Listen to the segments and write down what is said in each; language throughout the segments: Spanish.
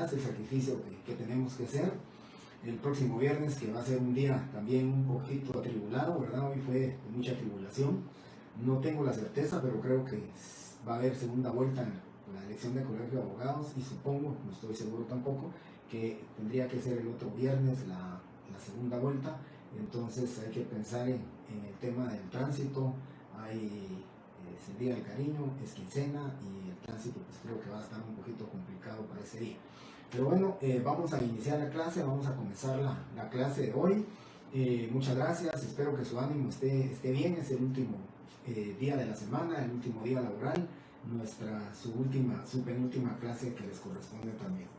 das, el sacrificio que tenemos que hacer. El próximo viernes, que va a ser un día también un poquito atribulado, ¿verdad? Hoy fue de mucha tribulación. No tengo la certeza, pero creo que va a haber segunda vuelta en la elección de colegio de abogados y supongo, no estoy seguro tampoco, que tendría que ser el otro viernes la segunda vuelta. Entonces hay que pensar en el tema del tránsito. Es el Día del Cariño, es quincena y el tránsito pues creo que va a estar un poquito complicado para ese día. Pero bueno, vamos a iniciar la clase, vamos a comenzar la clase de hoy. Muchas gracias, espero que su ánimo esté bien, es el último día de la semana, el último día laboral, su penúltima clase que les corresponde también.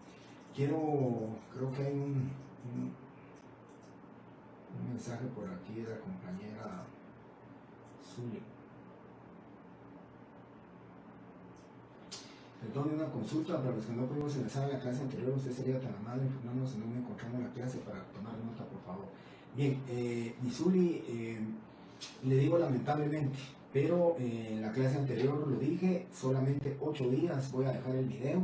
Creo que hay un mensaje por aquí de la compañera Zuli. Perdón, una consulta para los que no pudimos ingresar a la clase anterior. Usted sería tan amable en informarnos en dónde encontramos la clase para tomar nota, por favor. Bien, Misuli, le digo lamentablemente, pero en la clase anterior lo dije, solamente 8 días. Voy a dejar el video.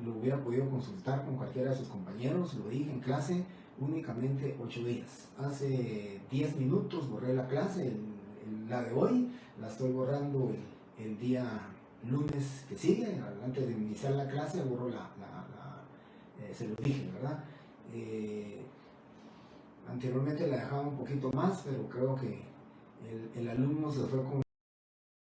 Lo hubiera podido consultar con cualquiera de sus compañeros. Lo dije en clase, únicamente 8 días. Hace 10 minutos borré la clase, la de hoy. La estoy borrando el día lunes que sigue, antes de iniciar la clase, borro se lo dije, ¿verdad? Anteriormente la dejaba un poquito más, pero creo que el alumno se fue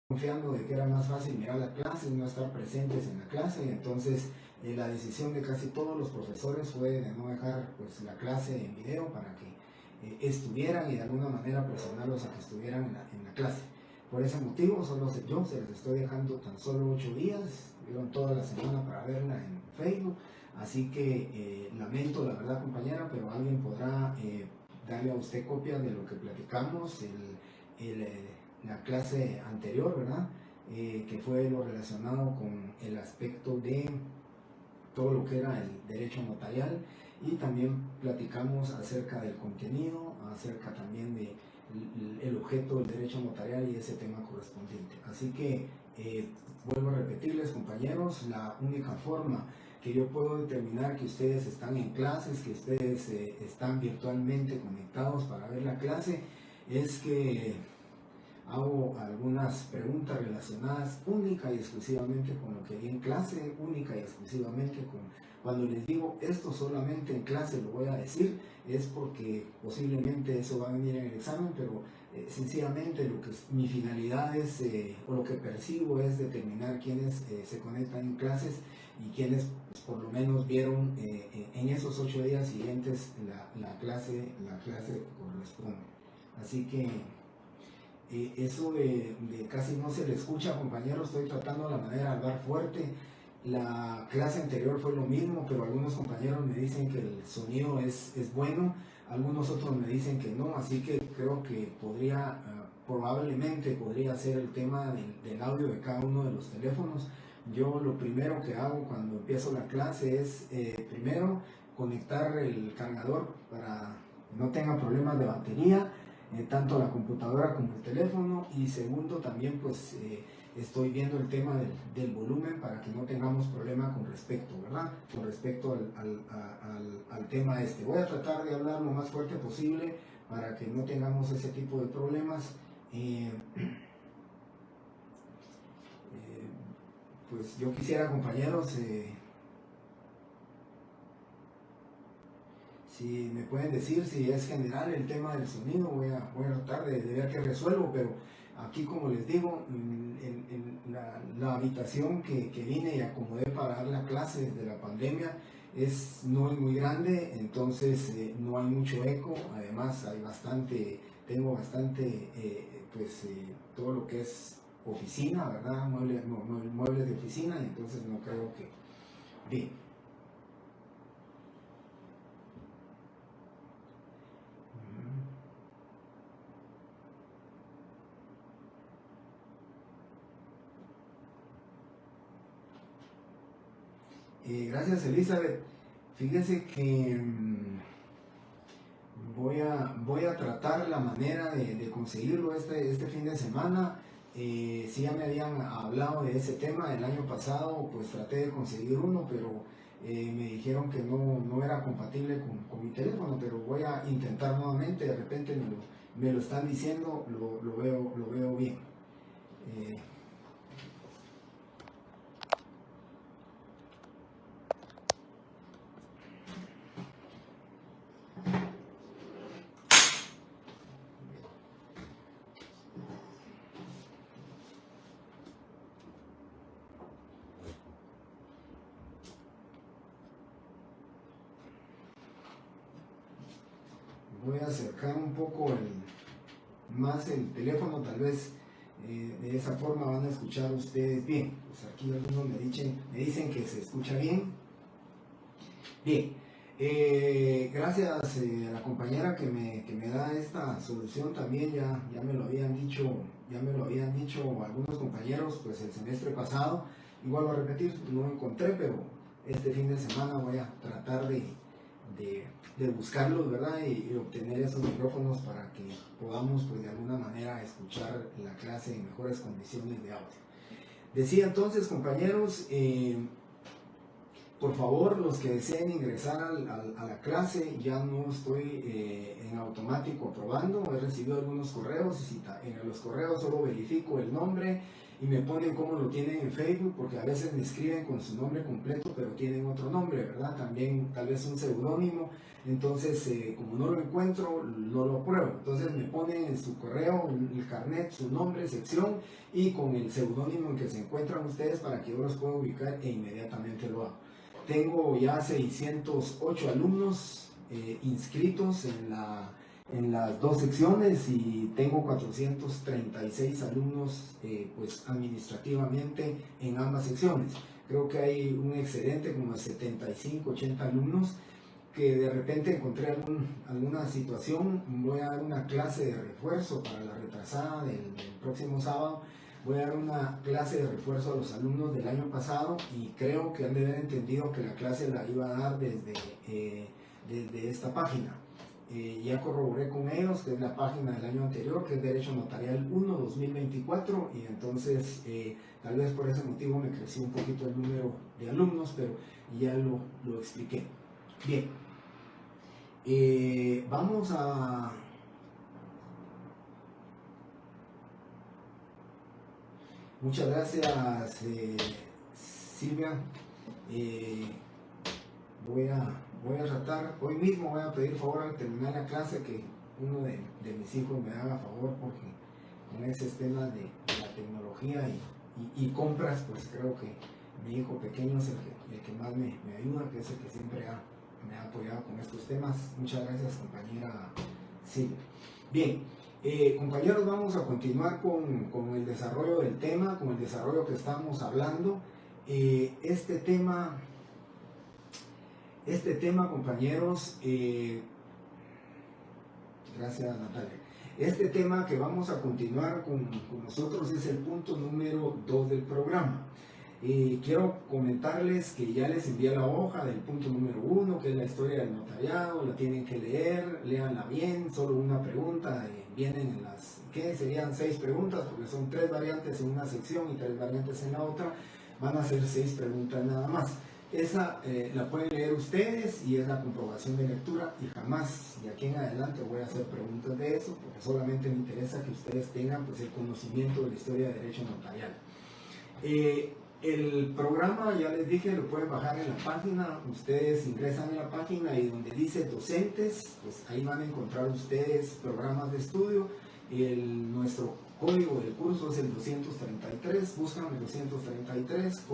confiando de que era más fácil mirar la clase y no estar presentes en la clase, y entonces la decisión de casi todos los profesores fue de no dejar pues la clase en video para que estuvieran y de alguna manera presionarlos a que estuvieran en la clase. Por ese motivo, solo yo se les estoy dejando tan solo 8 días, tuvieron toda la semana para verla en Facebook, así que lamento la verdad, compañera, pero alguien podrá darle a usted copia de lo que platicamos la clase anterior, ¿verdad? Que fue lo relacionado con el aspecto de todo lo que era el derecho notarial, y también platicamos acerca del contenido, acerca también de el objeto del derecho notarial y ese tema correspondiente. Así que vuelvo a repetirles, compañeros, la única forma que yo puedo determinar que ustedes están en clases, que ustedes están virtualmente conectados para ver la clase, es que hago algunas preguntas relacionadas única y exclusivamente con lo que vi en clase, única y exclusivamente con... Cuando les digo esto solamente en clase lo voy a decir, es porque posiblemente eso va a venir en el examen, pero sencillamente mi finalidad es, o lo que percibo es determinar quiénes se conectan en clases y quienes pues, por lo menos vieron en esos 8 días siguientes la clase que corresponde. Así que eso de casi no se le escucha, compañeros, estoy tratando la manera de hablar fuerte. La clase anterior fue lo mismo, pero algunos compañeros me dicen que el sonido es bueno, algunos otros me dicen que no, así que creo que probablemente podría ser el tema del audio de cada uno de los teléfonos. Yo lo primero que hago cuando empiezo la clase es primero conectar el cargador para que no tenga problemas de batería, tanto la computadora como el teléfono, y segundo también pues estoy viendo el tema del volumen para que no tengamos problema con respecto, ¿verdad? Con respecto al tema este. Voy a tratar de hablar lo más fuerte posible para que no tengamos ese tipo de problemas. Pues yo quisiera, compañeros, si me pueden decir si es general el tema del sonido, voy a tratar de ver qué resuelvo, pero aquí, como les digo, la habitación que vine y acomodé para dar la clase desde la pandemia no es muy grande, entonces no hay mucho eco. Además tengo bastante todo lo que es oficina, ¿verdad? Muebles de oficina, y entonces no creo que... Bien. Gracias, Elizabeth. Fíjese que voy a tratar la manera de conseguirlo este fin de semana. Si ya me habían hablado de ese tema el año pasado, pues traté de conseguir uno, pero me dijeron que no era compatible con mi teléfono, pero voy a intentar nuevamente. De repente me lo están diciendo, lo veo bien. Voy a acercar un poco más el teléfono, tal vez de esa forma van a escuchar ustedes bien. Pues aquí algunos me dicen que se escucha bien. Bien, gracias a la compañera que me da esta solución. También ya me lo habían dicho algunos compañeros pues el semestre pasado. Igual voy a repetir, no lo encontré, pero este fin de semana voy a tratar de buscarlos, ¿verdad? Y obtener esos micrófonos para que podamos pues de alguna manera escuchar la clase en mejores condiciones de audio. Decía entonces, compañeros, por favor, los que deseen ingresar a la clase, ya no estoy en automático aprobando. He recibido algunos correos y en los correos solo verifico el nombre y me ponen cómo lo tienen en Facebook, porque a veces me escriben con su nombre completo pero tienen otro nombre, ¿verdad? También tal vez un seudónimo. Entonces, como no lo encuentro, no lo apruebo. Entonces me ponen en su correo, el carnet, su nombre, sección y con el seudónimo en que se encuentran ustedes para que yo los pueda ubicar e inmediatamente lo hago. Tengo ya 608 alumnos inscritos en las dos secciones y tengo 436 alumnos pues administrativamente en ambas secciones. Creo que hay un excedente como de 75, 80 alumnos que de repente encontré alguna situación. Voy a dar una clase de refuerzo para la retrasada del próximo sábado. Voy a dar una clase de refuerzo a los alumnos del año pasado y creo que han de haber entendido que la clase la iba a dar desde esta página. Ya corroboré con ellos que es la página del año anterior, que es Derecho Notarial 1 2024, y entonces tal vez por ese motivo me creció un poquito el número de alumnos, pero ya lo expliqué. Bien, vamos a... Muchas gracias, Silvia. Voy a tratar, hoy mismo voy a pedir favor al terminar la clase que uno de mis hijos me haga favor, porque con ese tema de la tecnología y compras, pues creo que mi hijo pequeño es el que más me ayuda, que es el que siempre me ha apoyado con estos temas. Muchas gracias, compañera Silvia. Bien. Compañeros, vamos a continuar con el desarrollo del tema, con el desarrollo que estamos hablando. Este tema, compañeros, gracias, Natalia. Este tema que vamos a continuar con nosotros es el punto número 2 del programa. Quiero comentarles que ya les envié la hoja del punto número 1, que es la historia del notariado. La tienen que leer, léanla bien, solo una pregunta. Vienen en las, ¿qué? Serían 6 preguntas, porque son 3 variantes en una sección y 3 variantes en la otra. Van a ser 6 preguntas nada más. Esa la pueden leer ustedes y es la comprobación de lectura, y jamás de aquí en adelante voy a hacer preguntas de eso, porque solamente me interesa que ustedes tengan pues, el conocimiento de la historia de derecho notarial. El programa, ya les dije, lo pueden bajar en la página. Ustedes ingresan en la página y donde dice docentes, pues ahí van a encontrar ustedes programas de estudio. Nuestro código del curso es el 233, buscan el 233,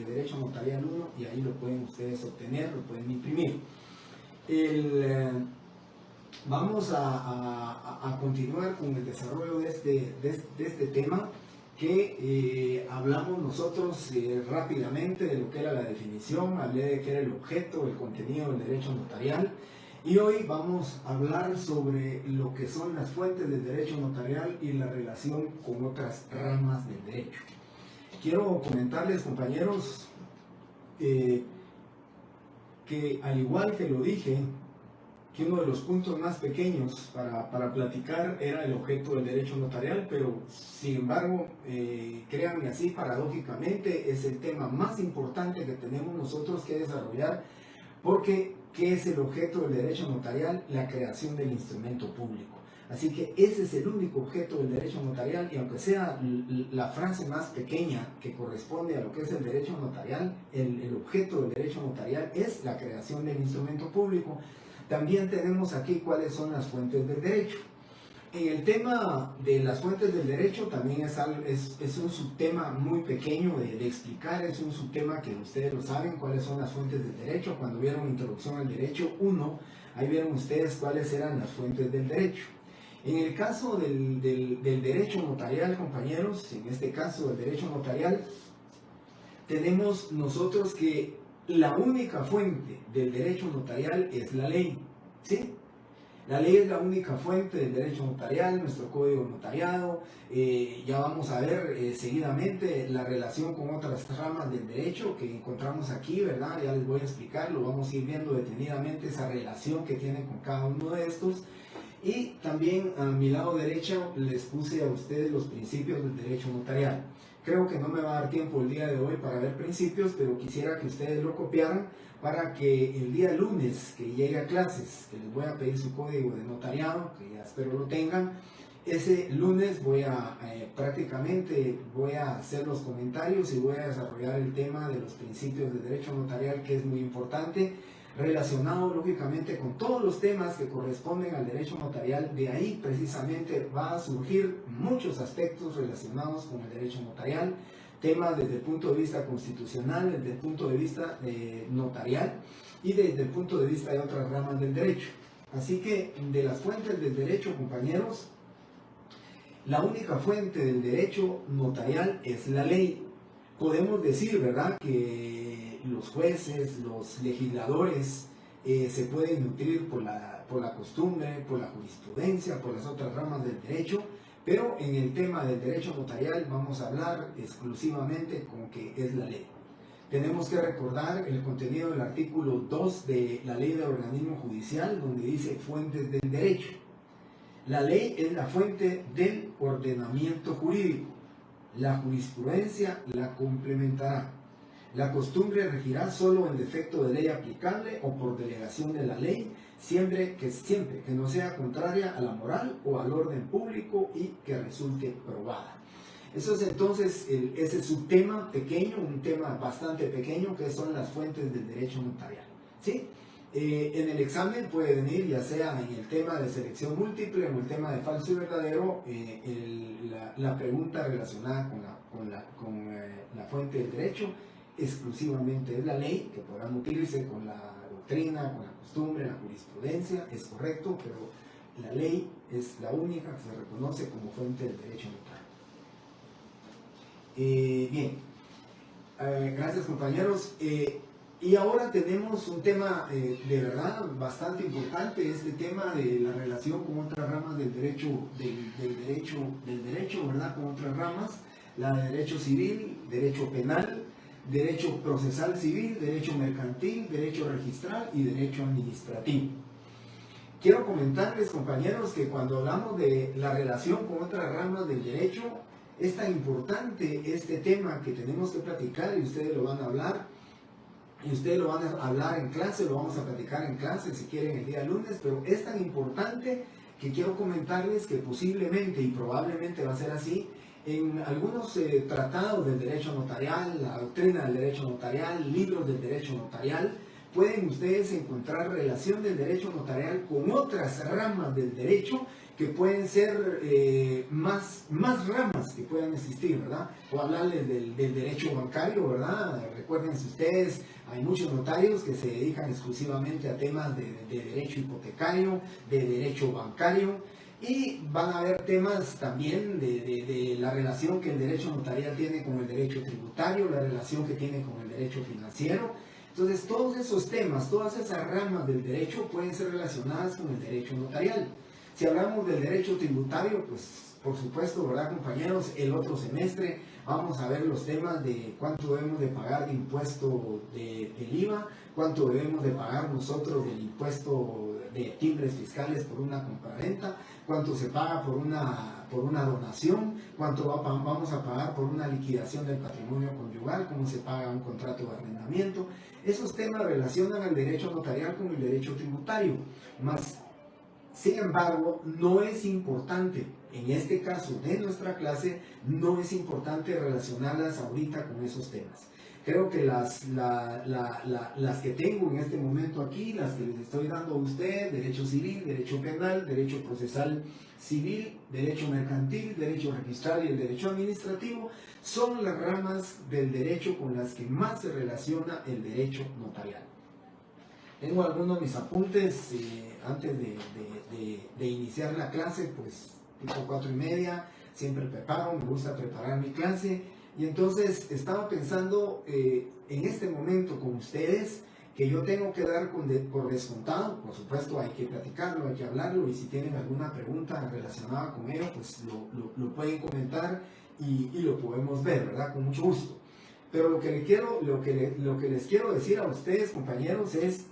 Derecho Notarial 1, y ahí lo pueden ustedes obtener, lo pueden imprimir. Vamos a continuar con el desarrollo de este tema, que hablamos nosotros rápidamente de lo que era la definición. Hablé de qué era el objeto, el contenido del derecho notarial, y hoy vamos a hablar sobre lo que son las fuentes del derecho notarial y la relación con otras ramas del derecho. Quiero comentarles, compañeros, que al igual que lo dije, que uno de los puntos más pequeños para platicar era el objeto del derecho notarial, pero sin embargo, créanme así, paradójicamente es el tema más importante que tenemos nosotros que desarrollar, porque ¿qué es el objeto del derecho notarial? La creación del instrumento público. Así que ese es el único objeto del derecho notarial, y aunque sea la frase más pequeña que corresponde a lo que es el derecho notarial, el objeto del derecho notarial es la creación del instrumento público. También tenemos aquí cuáles son las fuentes del derecho. En el tema de las fuentes del derecho también es un subtema muy pequeño de explicar, es un subtema que ustedes lo saben, cuáles son las fuentes del derecho. Cuando vieron Introducción al Derecho 1, ahí vieron ustedes cuáles eran las fuentes del derecho. En el caso del derecho notarial, compañeros, en este caso del derecho notarial, tenemos nosotros que la única fuente del derecho notarial es la ley, ¿sí? La ley es la única fuente del derecho notarial, nuestro código notariado. Ya vamos a ver seguidamente la relación con otras ramas del derecho que encontramos aquí, ¿verdad? Ya les voy a explicar, lo vamos a ir viendo detenidamente, esa relación que tiene con cada uno de estos. Y también a mi lado derecho les puse a ustedes los principios del derecho notarial. Creo que no me va a dar tiempo el día de hoy para ver principios, pero quisiera que ustedes lo copiaran para que el día lunes que llegue a clases, que les voy a pedir su código de notariado, que ya espero lo tengan, ese lunes prácticamente voy a hacer los comentarios y voy a desarrollar el tema de los principios del derecho notarial, que es muy importante, relacionado lógicamente con todos los temas que corresponden al derecho notarial. De ahí precisamente va a surgir muchos aspectos relacionados con el derecho notarial, temas desde el punto de vista constitucional, desde el punto de vista notarial y desde el punto de vista de otras ramas del derecho. Así que de las fuentes del derecho, compañeros, la única fuente del derecho notarial es la ley. Podemos decir, ¿verdad?, que los jueces, los legisladores se pueden nutrir por la costumbre, por la jurisprudencia, por las otras ramas del derecho, pero en el tema del derecho notarial vamos a hablar exclusivamente con que es la ley. Tenemos que recordar el contenido del artículo 2 de la Ley del Organismo Judicial, donde dice fuentes del derecho. La ley es la fuente del ordenamiento jurídico. La jurisprudencia la complementará. La costumbre regirá solo en defecto de ley aplicable o por delegación de la ley, siempre que no sea contraria a la moral o al orden público y que resulte probada. Eso es entonces ese es un tema pequeño, un tema bastante pequeño, que son las fuentes del derecho notarial, ¿sí? En el examen puede venir, ya sea en el tema de selección múltiple o en el tema de falso y verdadero, la pregunta relacionada con la fuente del derecho exclusivamente es la ley, que podrán utilizarse con la doctrina, con la costumbre, la jurisprudencia, es correcto, pero la ley es la única que se reconoce como fuente del derecho notario. Bien, gracias, compañeros. Y ahora tenemos un tema de verdad bastante importante, este tema de la relación con otras ramas del derecho, del derecho, ¿verdad? Con otras ramas, la de derecho civil, derecho penal, derecho procesal civil, derecho mercantil, derecho registral y derecho administrativo. Quiero comentarles, compañeros, que cuando hablamos de la relación con otras ramas del derecho, es tan importante este tema que tenemos que platicar, y ustedes lo van a hablar. Y ustedes lo van a hablar en clase, lo vamos a platicar en clase si quieren el día lunes, pero es tan importante que quiero comentarles que posiblemente y probablemente va a ser así, en algunos tratados del derecho notarial, la doctrina del derecho notarial, libros del derecho notarial, pueden ustedes encontrar relación del derecho notarial con otras ramas del derecho que pueden ser más ramas que puedan existir, ¿verdad? O hablarles del derecho bancario, ¿verdad? Recuérdense ustedes, hay muchos notarios que se dedican exclusivamente a temas de derecho hipotecario, de derecho bancario, y van a haber temas también de la relación que el derecho notarial tiene con el derecho tributario, la relación que tiene con el derecho financiero. Entonces, todos esos temas, todas esas ramas del derecho pueden ser relacionadas con el derecho notarial. Si hablamos del derecho tributario, pues por supuesto, ¿verdad, compañeros? El otro semestre vamos a ver los temas de cuánto debemos de pagar de impuesto del IVA, cuánto debemos de pagar nosotros del impuesto de timbres fiscales por una compraventa, cuánto se paga por una donación, cuánto vamos a pagar por una liquidación del patrimonio conyugal, cómo se paga un contrato de arrendamiento. Esos temas relacionan al derecho notarial con el derecho tributario, más sin embargo, no es importante, en este caso de nuestra clase, no es importante relacionarlas ahorita con esos temas. Creo que las que tengo en este momento aquí, las que les estoy dando a ustedes, derecho civil, derecho penal, derecho procesal civil, derecho mercantil, derecho registral y el derecho administrativo, son las ramas del derecho con las que más se relaciona el derecho notarial. Tengo algunos de mis apuntes antes de iniciar la clase, pues tipo 4:30, siempre preparo, me gusta preparar mi clase. Y entonces estaba pensando en este momento con ustedes que yo tengo que dar por descontado, por supuesto hay que platicarlo, hay que hablarlo, y si tienen alguna pregunta relacionada con ello, pues lo pueden comentar y lo podemos ver, ¿verdad? Con mucho gusto. Pero lo que les quiero decir a ustedes, compañeros, es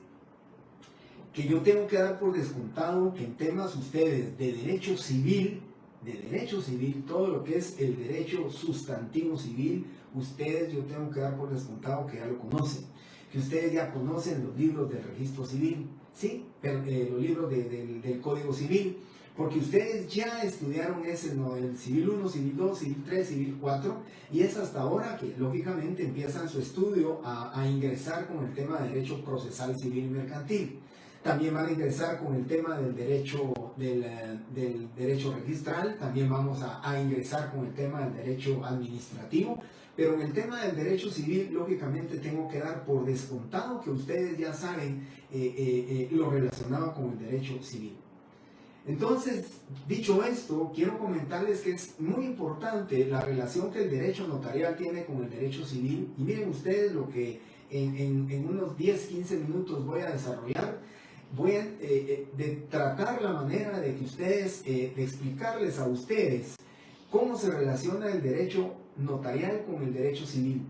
que yo tengo que dar por descontado que en temas ustedes de derecho civil, todo lo que es el derecho sustantivo civil, ustedes yo tengo que dar por descontado que ya lo conocen, que ustedes ya conocen los libros del registro civil, ¿sí? Pero, los libros del Código Civil, porque ustedes ya estudiaron ese, ¿no? El Civil 1, Civil 2, Civil 3, Civil 4, y es hasta ahora que lógicamente empiezan su estudio a ingresar con el tema de derecho procesal civil y mercantil. También van a ingresar con el tema del derecho registral, también vamos a ingresar con el tema del derecho administrativo, pero en el tema del derecho civil, lógicamente tengo que dar por descontado que ustedes ya saben lo relacionado con el derecho civil. Entonces, dicho esto, quiero comentarles que es muy importante la relación que el derecho notarial tiene con el derecho civil, y miren ustedes lo que en unos 10-15 minutos voy a desarrollar. Voy a tratar la manera de que ustedes, de explicarles a ustedes cómo se relaciona el derecho notarial con el derecho civil.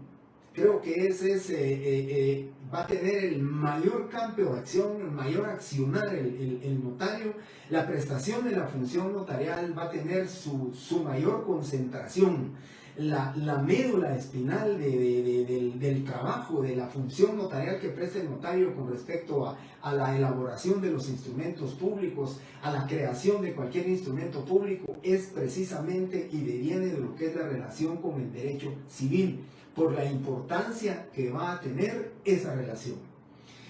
Creo que ese va a tener el mayor campo de acción, el mayor accionar el notario. La prestación de la función notarial va a tener su mayor concentración. La médula espinal del trabajo, de la función notarial que presta el notario con respecto a la elaboración de los instrumentos públicos, a la creación de cualquier instrumento público, es precisamente y deviene de lo que es la relación con el derecho civil, por la importancia que va a tener esa relación.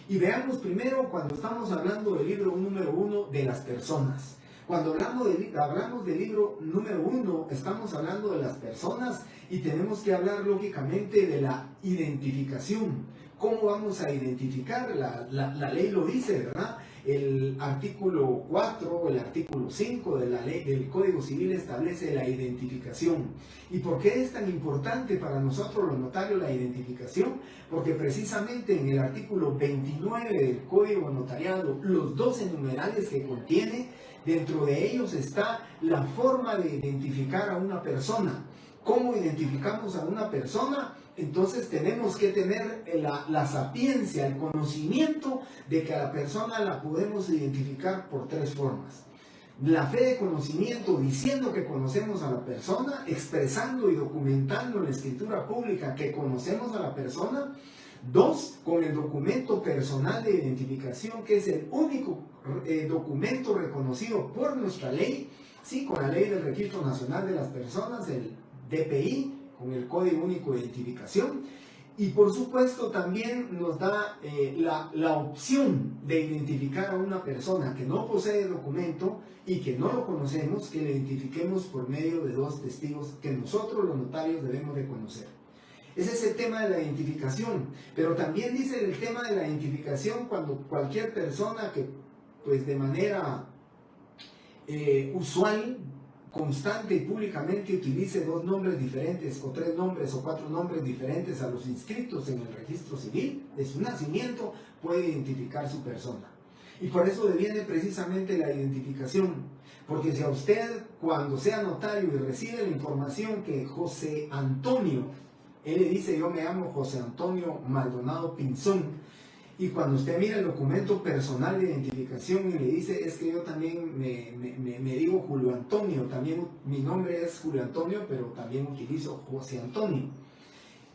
Y veamos primero cuando estamos hablando del libro número 1 de las personas. Cuando hablamos del libro número 1, estamos hablando de las personas y tenemos que hablar lógicamente de la identificación. ¿Cómo vamos a identificar? La ley lo dice, ¿verdad? El artículo 4 o el artículo 5 de la ley del Código Civil establece la identificación. ¿Y por qué es tan importante para nosotros los notarios la identificación? Porque precisamente en el artículo 29 del Código Notariado, los 12 numerales que contiene, dentro de ellos está la forma de identificar a una persona. ¿Cómo identificamos a una persona? Entonces tenemos que tener la sapiencia, el conocimiento de que a la persona la podemos identificar por 3 formas. La fe de conocimiento, diciendo que conocemos a la persona, expresando y documentando en la escritura pública que conocemos a la persona. 2, con el documento personal de identificación, que es el único documento reconocido por nuestra ley, ¿sí? Con la ley del Registro Nacional de las Personas, el DPI, con el Código Único de Identificación. Y por supuesto también nos da la opción de identificar a una persona que no posee documento y que no lo conocemos, que le identifiquemos por medio de 2 testigos que nosotros los notarios debemos de conocer. Ese es el tema de la identificación, pero también dice el tema de la identificación cuando cualquier persona que pues de manera usual, constante y públicamente utilice 2 nombres diferentes o 3 nombres o 4 nombres diferentes a los inscritos en el registro civil de su nacimiento, puede identificar su persona. Y por eso deviene precisamente la identificación. Porque si a usted, cuando sea notario y recibe la información que José Antonio, él le dice: yo me llamo José Antonio Maldonado Pinzón, y cuando usted mira el documento personal de identificación y le dice: es que yo también me digo Julio Antonio, también mi nombre es Julio Antonio, pero también utilizo José Antonio.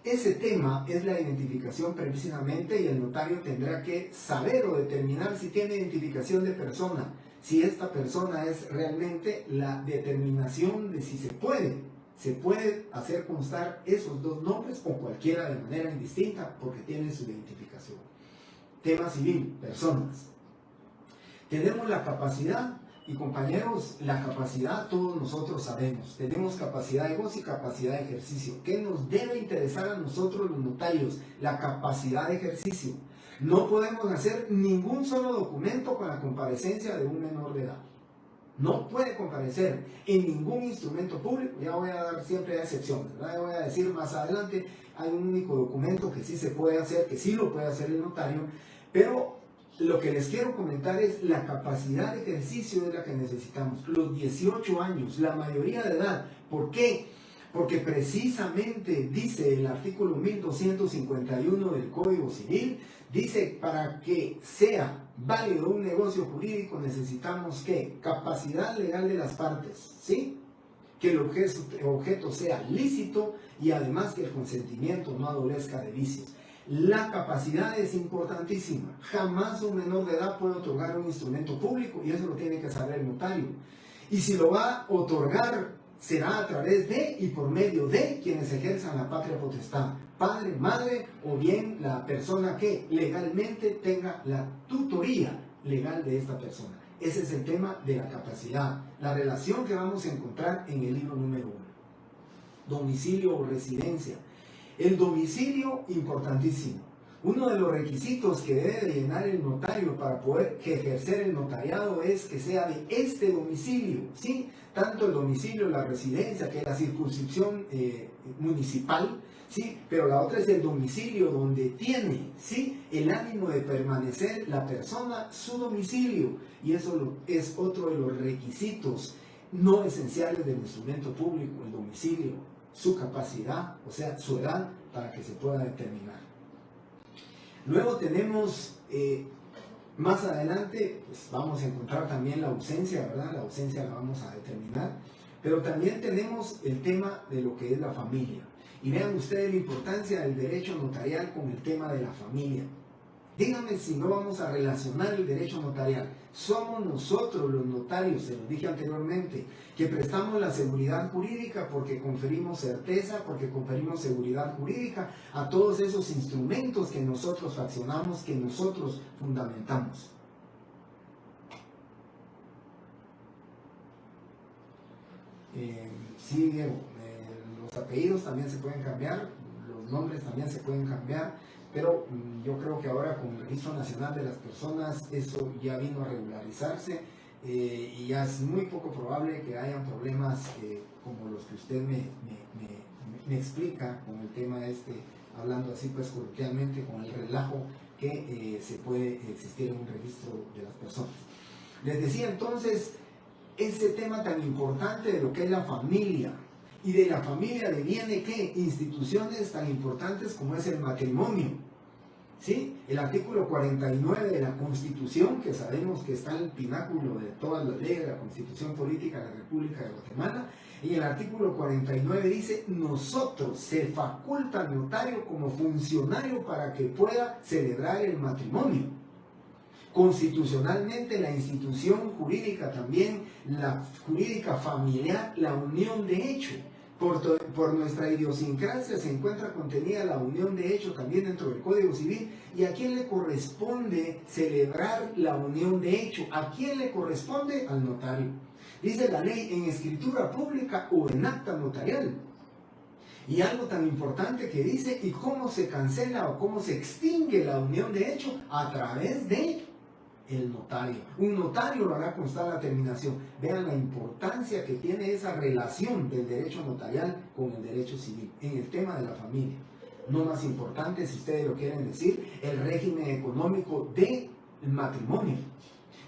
Ese tema es la identificación precisamente, y el notario tendrá que saber o determinar si tiene identificación de persona, si esta persona es realmente la determinación de si se puede hacer constar esos dos nombres o cualquiera de manera indistinta porque tiene su identificación. Tema civil, personas. Tenemos la capacidad, y compañeros, la capacidad todos nosotros sabemos. Tenemos capacidad de goce y capacidad de ejercicio. ¿Qué nos debe interesar a nosotros los notarios? La capacidad de ejercicio. No podemos hacer ningún solo documento con la comparecencia de un menor de edad. No puede comparecer en ningún instrumento público. Ya voy a dar siempre excepciones, ¿verdad? Ya voy a decir más adelante, hay un único documento que sí se puede hacer, que sí lo puede hacer el notario, pero lo que les quiero comentar es la capacidad de ejercicio de la que necesitamos. Los 18 años, la mayoría de edad. ¿Por qué? Porque precisamente dice el artículo 1251 del Código Civil, dice: para que sea válido un negocio jurídico necesitamos ¿qué? Capacidad legal de las partes, ¿sí? Que el objeto sea lícito y además que el consentimiento no adolezca de vicios. La capacidad es importantísima. Jamás un menor de edad puede otorgar un instrumento público, y eso lo tiene que saber el notario. Y si lo va a otorgar, será a través de y por medio de quienes ejerzan la patria potestad, padre, madre, o bien la persona que legalmente tenga la tutoría legal de esta persona. Ese es el tema de la capacidad, la relación que vamos a encontrar en el libro número 1. Domicilio o residencia. El domicilio, importantísimo. Uno de los requisitos que debe de llenar el notario para poder ejercer el notariado es que sea de este domicilio, ¿sí? Tanto el domicilio, la residencia, que es la circunscripción municipal, ¿sí? Pero la otra es el domicilio donde tiene, ¿sí?, el ánimo de permanecer la persona, su domicilio. Y eso es otro de los requisitos no esenciales del instrumento público: el domicilio, su capacidad, o sea, su edad, para que se pueda determinar. Luego tenemos, más adelante, pues vamos a encontrar también la ausencia, ¿verdad? La ausencia la vamos a determinar. Pero también tenemos el tema de lo que es la familia. Y vean ustedes la importancia del derecho notarial con el tema de la familia. Díganme si no vamos a relacionar el derecho notarial. Somos nosotros los notarios, se los dije anteriormente, que prestamos la seguridad jurídica porque conferimos certeza, porque conferimos seguridad jurídica a todos esos instrumentos que nosotros fraccionamos, que nosotros fundamentamos. Sí, Diego, los apellidos también se pueden cambiar, los nombres también se pueden cambiar, pero yo creo que ahora con el Registro Nacional de las Personas eso ya vino a regularizarse, y ya es muy poco probable que hayan problemas como los que usted me explica con el tema hablando así pues coloquialmente, con el relajo que se puede existir en un registro de las personas. Les decía entonces, ese tema tan importante de lo que es la familia, y de la familia deviene ¿qué? Instituciones tan importantes como es el matrimonio, ¿sí? El artículo 49 de la Constitución, que sabemos que está en el pináculo de todas las leyes de la Constitución Política de la República de Guatemala, y el artículo 49 dice: nosotros se faculta al notario como funcionario para que pueda celebrar el matrimonio. Constitucionalmente la institución jurídica también, la jurídica familiar, la unión de hecho. Por nuestra idiosincrasia se encuentra contenida la unión de hecho también dentro del Código Civil. ¿Y a quién le corresponde celebrar la unión de hecho? ¿A quién le corresponde? Al notario. Dice la ley: en escritura pública o en acta notarial. Y algo tan importante que dice: ¿y cómo se cancela o cómo se extingue la unión de hecho? A través de el notario. Un notario lo hará constar la terminación. Vean la importancia que tiene esa relación del derecho notarial con el derecho civil en el tema de la familia. No más importante, si ustedes lo quieren decir, el régimen económico de matrimonio.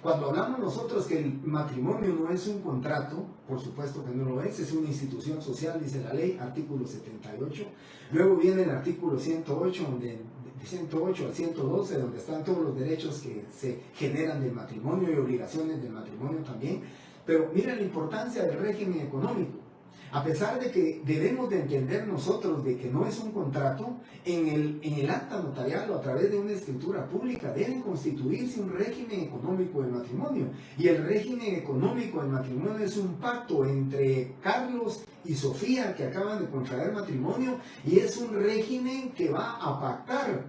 Cuando hablamos nosotros que el matrimonio no es un contrato, por supuesto que no lo es una institución social, dice la ley, artículo 78. Luego viene el artículo 108, de 108 al 112, donde están todos los derechos que se generan del matrimonio y obligaciones del matrimonio también. Pero mira la importancia del régimen económico. A pesar de que debemos de entender nosotros de que no es un contrato, en el acta notarial o a través de una escritura pública debe constituirse un régimen económico del matrimonio. Y el régimen económico del matrimonio es un pacto entre Carlos y Sofía, que acaban de contraer matrimonio, y es un régimen que va a pactar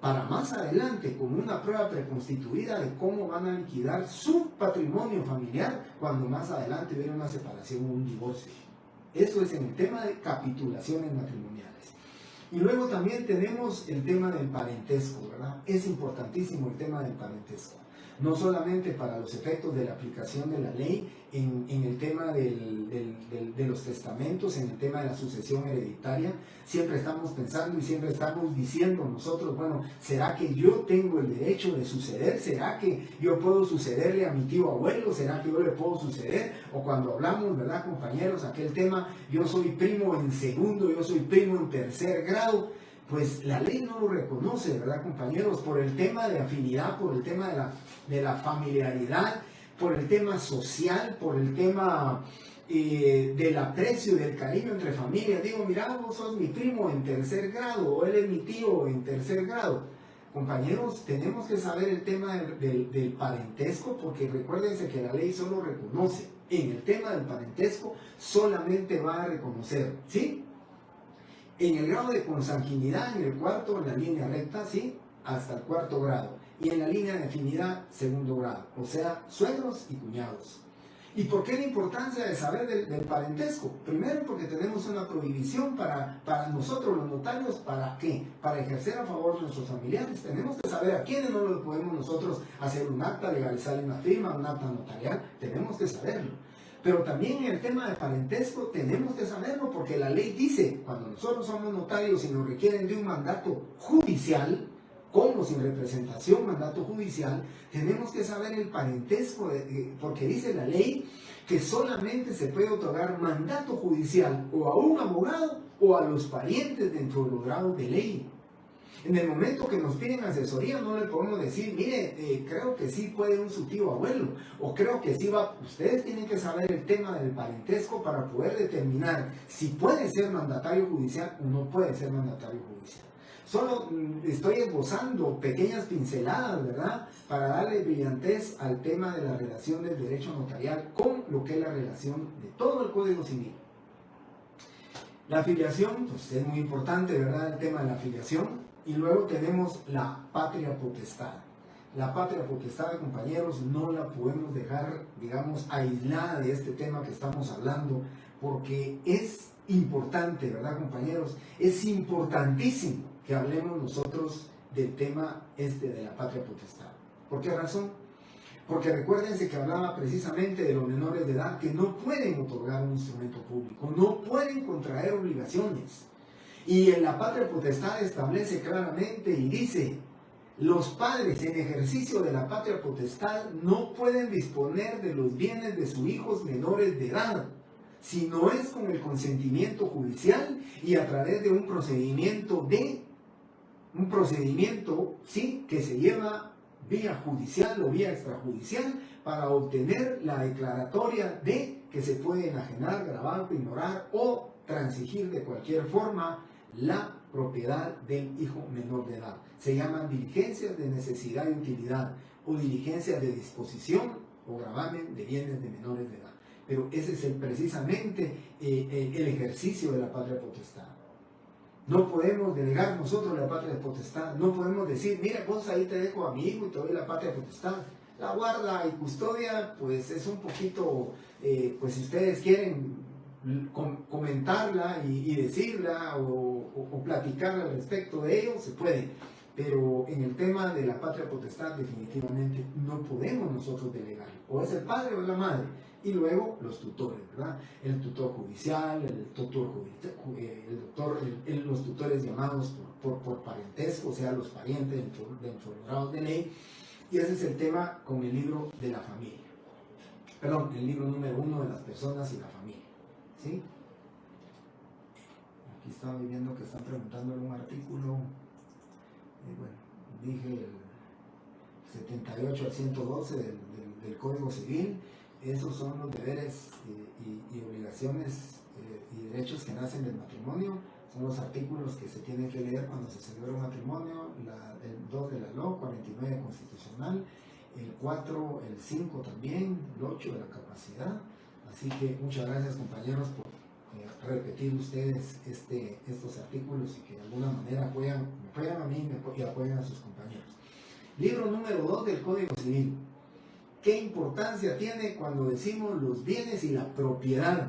para más adelante con una prueba preconstituida de cómo van a liquidar su patrimonio familiar cuando más adelante hubiera una separación o un divorcio. Eso es en el tema de capitulaciones matrimoniales. Y luego también tenemos el tema del parentesco, ¿verdad? Es importantísimo el tema del parentesco. No solamente para los efectos de la aplicación de la ley en el tema de los testamentos, en el tema de la sucesión hereditaria, siempre estamos pensando y siempre estamos diciendo nosotros, bueno, ¿será que yo tengo el derecho de suceder? ¿Será que yo puedo sucederle a mi tío abuelo? ¿Será que yo le puedo suceder? O cuando hablamos, ¿verdad, compañeros? Aquel tema, yo soy primo en segundo, yo soy primo en tercer grado. Pues la ley no lo reconoce, ¿verdad, compañeros? Por el tema de afinidad, por el tema de la familiaridad, por el tema social, por el tema del aprecio y del cariño entre familias. Digo, mira, vos sos mi primo en tercer grado, o él es mi tío en tercer grado. Compañeros, tenemos que saber el tema del parentesco, porque recuérdense que la ley solo reconoce, en el tema del parentesco, solamente va a reconocer, ¿sí?, en el grado de consanguinidad, en el cuarto, en la línea recta, ¿sí?, hasta el cuarto grado. Y en la línea de afinidad, segundo grado. O sea, suegros y cuñados. ¿Y por qué la importancia de saber del parentesco? Primero, porque tenemos una prohibición para nosotros los notarios. ¿Para qué? Para ejercer a favor de nuestros familiares. Tenemos que saber a quiénes no lo podemos nosotros hacer un acta, legalizar una firma, un acta notarial. Tenemos que saberlo. Pero también en el tema de parentesco tenemos que saberlo, porque la ley dice, cuando nosotros somos notarios y nos requieren de un mandato judicial, con o sin representación, mandato judicial, tenemos que saber el parentesco, porque dice la ley que solamente se puede otorgar mandato judicial o a un abogado o a los parientes dentro de los grados de ley. En el momento que nos piden asesoría, no le podemos decir, mire, creo que sí puede un su tío abuelo, o creo que sí va. Ustedes tienen que saber el tema del parentesco para poder determinar si puede ser mandatario judicial o no puede ser mandatario judicial. Solo estoy esbozando pequeñas pinceladas, ¿verdad?, para darle brillantez al tema de la relación del derecho notarial con lo que es la relación de todo el Código Civil. La afiliación, pues es muy importante, ¿verdad?, el tema de la afiliación. Y luego tenemos la patria potestad. La patria potestad, compañeros, no la podemos dejar, digamos, aislada de este tema que estamos hablando, porque es importante, ¿verdad, compañeros? Es importantísimo que hablemos nosotros del tema de la patria potestad. ¿Por qué razón? Porque recuérdense que hablaba precisamente de los menores de edad que no pueden otorgar un instrumento público, no pueden contraer obligaciones. Y en la patria potestad establece claramente y dice, los padres en ejercicio de la patria potestad no pueden disponer de los bienes de sus hijos menores de edad, si no es con el consentimiento judicial y a través de un procedimiento, ¿sí?, que se lleva vía judicial o vía extrajudicial para obtener la declaratoria de que se puede enajenar, gravar, ignorar o transigir de cualquier forma la propiedad del hijo menor de edad. Se llaman diligencias de necesidad y utilidad o diligencias de disposición o gravamen de bienes de menores de edad. Pero ese es precisamente el ejercicio de la patria potestad. No podemos delegar nosotros la patria potestad, no podemos decir, mira, vos ahí te dejo a mi hijo y te doy la patria potestad. La guarda y custodia, pues es un poquito, pues si ustedes quieren comentarla y decirla o platicar al respecto de ello, se puede. Pero en el tema de la patria potestad definitivamente no podemos nosotros delegar. O es el padre o es la madre. Y luego los tutores, ¿verdad? El tutor judicial, los tutores llamados por parentesco, o sea, los parientes dentro de los grados de ley. Y ese es el tema con el libro de la familia. Perdón, el libro número 1 de las personas y la familia. ¿Sí? Aquí estaba viendo que están preguntando en un artículo. Bueno, dije el 78 al 112 del Código Civil. Esos son los deberes y obligaciones y derechos que nacen del matrimonio. Son los artículos que se tienen que leer cuando se celebra un matrimonio. El 2 de la LO, 49 constitucional, el 4, el 5 también, el 8 de la capacidad. Así que muchas gracias, compañeros, por repetir ustedes estos artículos y que de alguna manera me apoyan a mí y apoyan a sus compañeros. Libro número 2 del Código Civil. ¿Qué importancia tiene cuando decimos los bienes y la propiedad?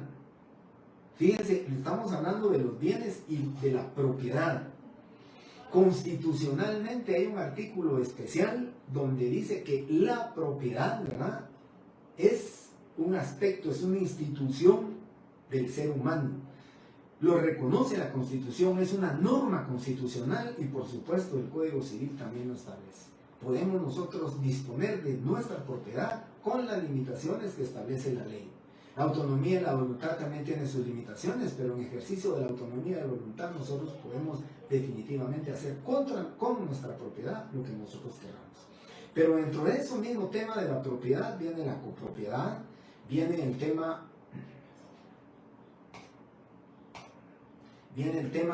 Fíjense, estamos hablando de los bienes y de la propiedad. Constitucionalmente hay un artículo especial donde dice que la propiedad, ¿verdad?, es un aspecto, es una institución del ser humano. Lo reconoce la Constitución, es una norma constitucional y por supuesto el Código Civil también lo establece. Podemos nosotros disponer de nuestra propiedad con las limitaciones que establece la ley. La autonomía y la voluntad también tienen sus limitaciones, pero en ejercicio de la autonomía y la voluntad nosotros podemos definitivamente hacer con nuestra propiedad lo que nosotros queramos. Pero dentro de ese mismo tema de la propiedad viene la copropiedad, viene el tema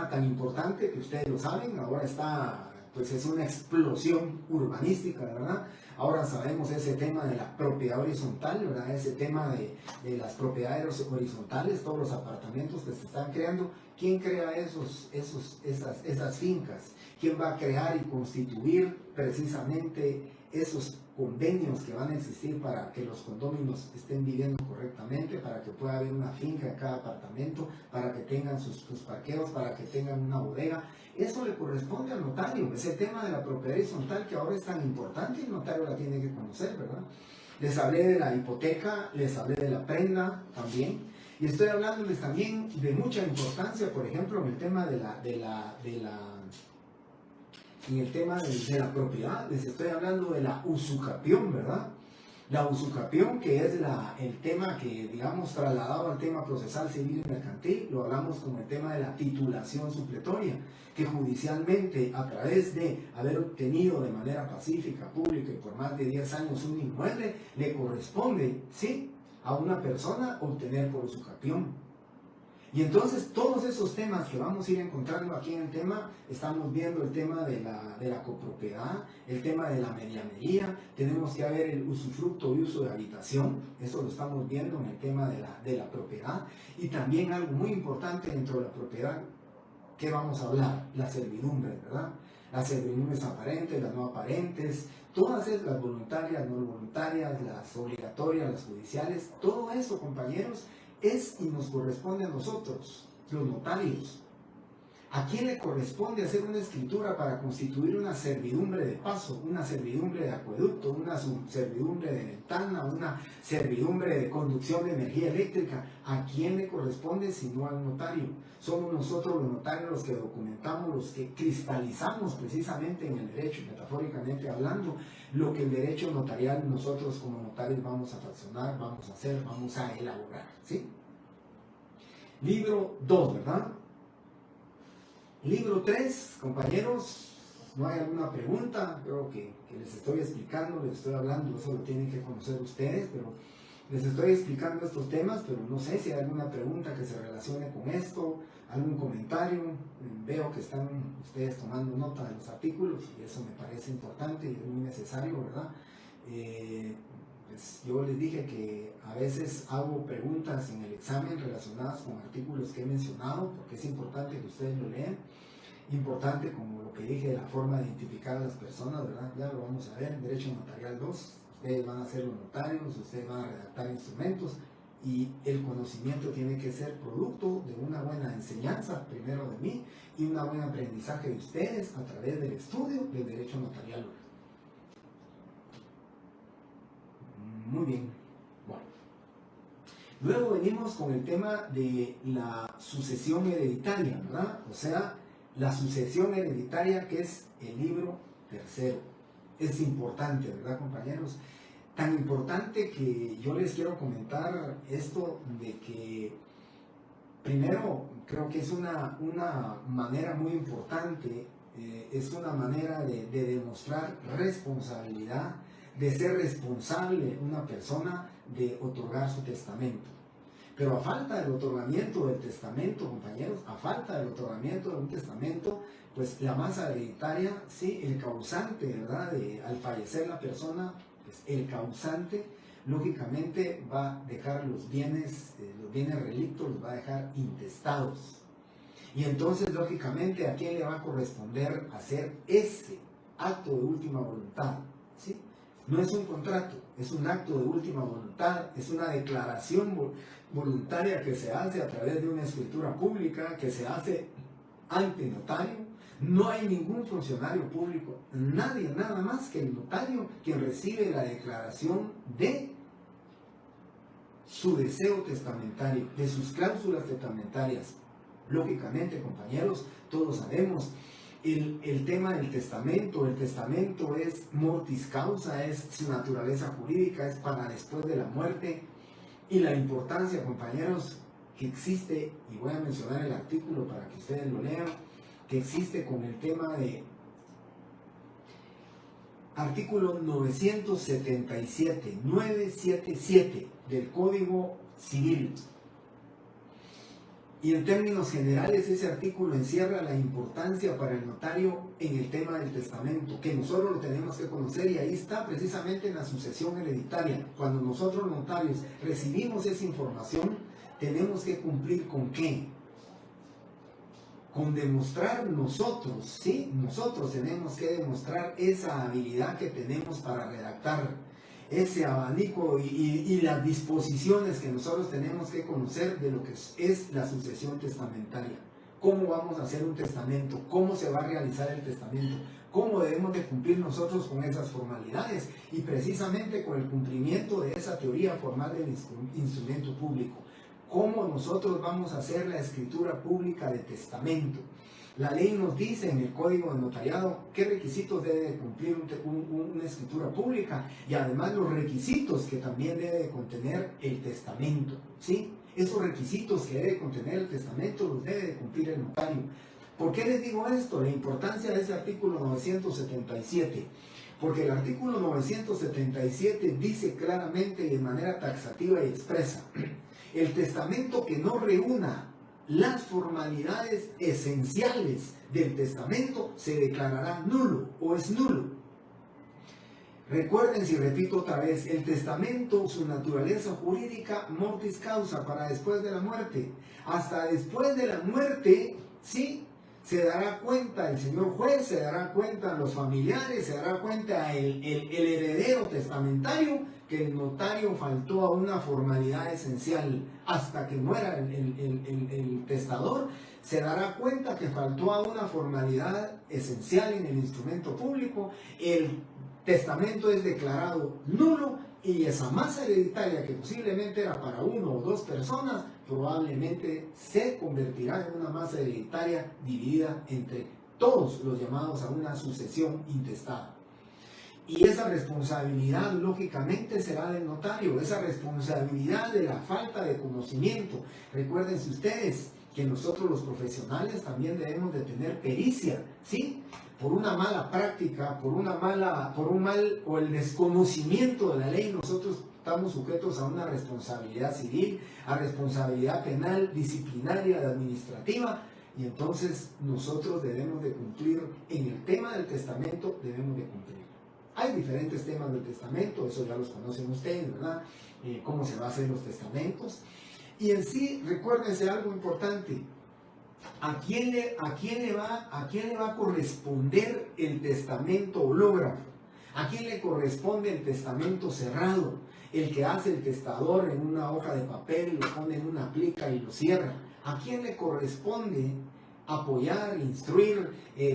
tan importante que ustedes lo saben, ahora está, pues es una explosión urbanística, ¿verdad? Ahora sabemos ese tema de la propiedad horizontal, ¿verdad? Ese tema de las propiedades horizontales, todos los apartamentos que se están creando. ¿Quién crea esas fincas? ¿Quién va a crear y constituir precisamente esos convenios que van a existir para que los condóminos estén viviendo correctamente, para que pueda haber una finca en cada apartamento, para que tengan sus parqueos, para que tengan una bodega? Eso le corresponde al notario. Ese tema de la propiedad horizontal que ahora es tan importante, el notario la tiene que conocer, ¿verdad? Les hablé de la hipoteca, les hablé de la prenda también, y estoy hablándoles también de mucha importancia, por ejemplo, en el tema de la propiedad. Les estoy hablando de la usucapión, ¿verdad? La usucapión, que es el tema que, digamos, trasladado al tema procesal civil y mercantil, lo hablamos como el tema de la titulación supletoria, que judicialmente, a través de haber obtenido de manera pacífica, pública y por más de 10 años un inmueble, le corresponde, sí, a una persona obtener por usucapión. Y entonces todos esos temas que vamos a ir encontrando aquí en el tema, estamos viendo el tema de la copropiedad, el tema de la medianería, tenemos que ver el usufructo y uso de habitación, eso lo estamos viendo en el tema de la propiedad, y también algo muy importante dentro de la propiedad, ¿qué vamos a hablar? La servidumbre, ¿verdad? Las servidumbres aparentes, las no aparentes, todas esas, las voluntarias, no voluntarias, las obligatorias, las judiciales, todo eso, compañeros, es y nos corresponde a nosotros, los notarios. ¿A quién le corresponde hacer una escritura para constituir una servidumbre de paso, una servidumbre de acueducto, una servidumbre de ventana, una servidumbre de conducción de energía eléctrica? ¿A quién le corresponde sino al notario? Somos nosotros los notarios los que documentamos, los que cristalizamos precisamente en el derecho, metafóricamente hablando, lo que el derecho notarial nosotros como notarios vamos a fraccionar, vamos a hacer, vamos a elaborar, ¿sí? Libro 2, ¿verdad? Libro 3, compañeros, no hay alguna pregunta, creo que les estoy explicando, les estoy hablando, eso lo tienen que conocer ustedes, pero les estoy explicando estos temas, pero no sé si hay alguna pregunta que se relacione con esto, algún comentario. Veo que están ustedes tomando nota de los artículos y eso me parece importante y es muy necesario, ¿verdad? Pues yo les dije que a veces hago preguntas en el examen relacionadas con artículos que he mencionado, porque es importante que ustedes lo lean. Importante, como lo que dije, la forma de identificar a las personas, ¿verdad? Ya lo vamos a ver en Derecho Notarial 2. Ustedes van a ser los notarios, ustedes van a redactar instrumentos y el conocimiento tiene que ser producto de una buena enseñanza, primero de mí, y un buen aprendizaje de ustedes a través del estudio del Derecho Notarial. Muy bien. Bueno. Luego venimos con el tema de la sucesión hereditaria, ¿verdad? O sea, la sucesión hereditaria, que es el libro tercero. es importante, ¿verdad, compañeros? Tan importante que yo les quiero comentar esto de que, primero, creo que es una manera muy importante, es una manera de demostrar responsabilidad, de ser responsable una persona de otorgar su testamento. Pero a falta del otorgamiento del testamento, compañeros, a falta del otorgamiento de un testamento, pues la masa hereditaria, sí, el causante, ¿verdad? Al fallecer la persona, pues el causante, lógicamente va a dejar los bienes relictos, los va a dejar intestados. Y entonces, lógicamente, ¿a quién le va a corresponder hacer ese acto de última voluntad? ¿Sí? No es un contrato, es un acto de última voluntad, es una declaración voluntaria que se hace a través de una escritura pública, que se hace ante notario. No hay ningún funcionario público, nadie, nada más que el notario, quien recibe la declaración de su deseo testamentario, de sus cláusulas testamentarias. Lógicamente, compañeros, todos sabemos el tema del testamento. El testamento es mortis causa, es su naturaleza jurídica, es para después de la muerte. Y la importancia, compañeros, que existe, y voy a mencionar el artículo para que ustedes lo lean, que existe con el tema de artículo 977 del Código Civil. Y en términos generales, ese artículo encierra la importancia para el notario en el tema del testamento, que nosotros lo tenemos que conocer, y ahí está precisamente en la sucesión hereditaria. Cuando nosotros notarios recibimos esa información, tenemos que cumplir ¿con qué? Con demostrar nosotros, ¿sí? Nosotros tenemos que demostrar esa habilidad que tenemos para redactar, ese abanico y las disposiciones que nosotros tenemos que conocer de lo que es la sucesión testamentaria. ¿Cómo vamos a hacer un testamento? ¿Cómo se va a realizar el testamento? ¿Cómo debemos de cumplir nosotros con esas formalidades? Y precisamente con el cumplimiento de esa teoría formal del instrumento público. ¿Cómo nosotros vamos a hacer la escritura pública de testamento? La ley nos dice en el Código de Notariado qué requisitos debe de cumplir una escritura pública, y además los requisitos que también debe de contener el testamento, ¿sí? Esos requisitos que debe contener el testamento los debe de cumplir el notario. ¿Por qué les digo esto? La importancia de ese artículo 977. Porque el artículo 977 dice claramente de manera taxativa y expresa: el testamento que no reúna las formalidades esenciales del testamento se declarará nulo o es nulo. Recuerden, si repito otra vez, el testamento, su naturaleza jurídica, mortis causa, para después de la muerte. Hasta después de la muerte, ¿sí?, se dará cuenta el señor juez, se dará cuenta los familiares, se dará cuenta el heredero testamentario que el notario faltó a una formalidad esencial. Hasta que muera el testador, se dará cuenta que faltó a una formalidad esencial en el instrumento público. El testamento es declarado nulo, y esa masa hereditaria, que posiblemente era para uno o dos personas, probablemente se convertirá en una masa hereditaria dividida entre todos los llamados a una sucesión intestada. Y esa responsabilidad, lógicamente, será del notario, esa responsabilidad de la falta de conocimiento. Recuérdense ustedes que nosotros los profesionales también debemos de tener pericia, ¿sí? Por una mala práctica, por un mal o el desconocimiento de la ley, nosotros estamos sujetos a una responsabilidad civil, a responsabilidad penal, disciplinaria, administrativa, y entonces nosotros debemos de cumplir. En el tema del testamento debemos de cumplir. Hay diferentes temas del testamento, eso ya los conocen ustedes, ¿verdad? Cómo se va a hacer los testamentos. Y en sí, recuérdense algo importante: ¿a quién le va a corresponder el testamento hológrafo? ¿A quién le corresponde el testamento cerrado? El que hace el testador en una hoja de papel, lo pone en una plica y lo cierra. ¿A quién le corresponde apoyar, instruir,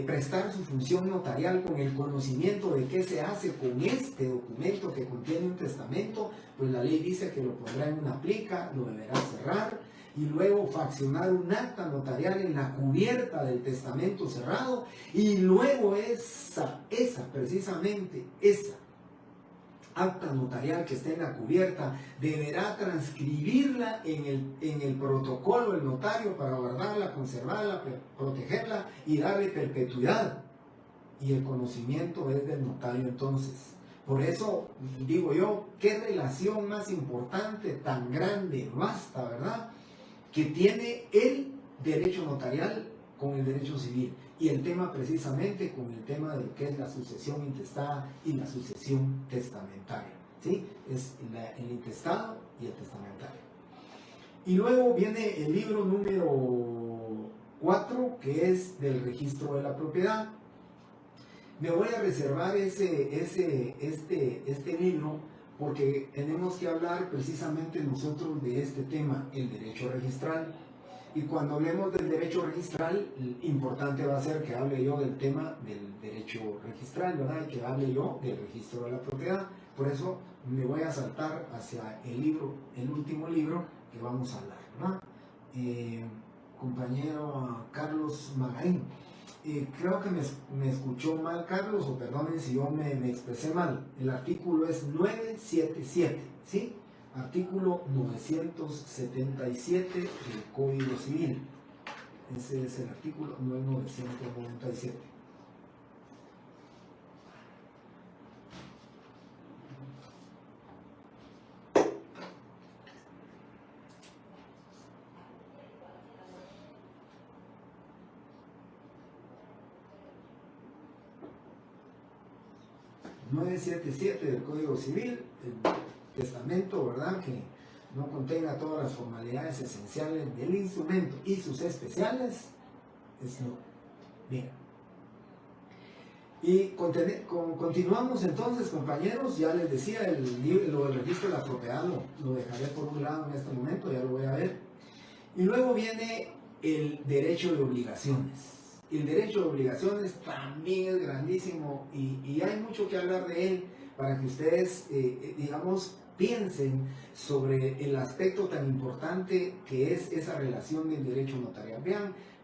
prestar su función notarial con el conocimiento de qué se hace con este documento que contiene un testamento? Pues la ley dice que lo pondrá en una plica, lo deberá cerrar, y luego faccionar un acta notarial en la cubierta del testamento cerrado, y luego precisamente esa acta notarial que esté en la cubierta deberá transcribirla en el protocolo del notario para guardarla, conservarla, protegerla y darle perpetuidad. Y el conocimiento es del notario entonces. Por eso digo yo, qué relación más importante, tan grande, vasta, ¿verdad?, que tiene el derecho notarial con el derecho civil. Y el tema precisamente con el tema de lo que es la sucesión intestada y la sucesión testamentaria. ¿Sí? Es el intestado y el testamentario. Y luego viene el libro número 4, que es del registro de la propiedad. Me voy a reservar este libro porque tenemos que hablar precisamente nosotros de este tema, el derecho registral. Y cuando hablemos del derecho registral, importante va a ser que hable yo del tema del derecho registral, ¿verdad? Y que hable yo del registro de la propiedad. Por eso me voy a saltar hacia el último libro que vamos a hablar, ¿verdad? Compañero Carlos Magarín. Creo que me escuchó mal Carlos, o perdonen si yo me expresé mal. El artículo es 977, ¿sí? Artículo 977 del Código Civil. Ese es el artículo 997. del Código Civil, el testamento, ¿verdad?, que no contenga todas las formalidades esenciales del instrumento y sus especiales, es no. Bien. Y continuamos entonces, compañeros. Ya les decía, lo del registro de la propiedad lo dejaré por un lado en este momento, ya lo voy a ver. Y luego viene el derecho de obligaciones. El derecho de obligaciones también es grandísimo y hay mucho que hablar de él para que ustedes, digamos, piensen sobre el aspecto tan importante que es esa relación del derecho notarial.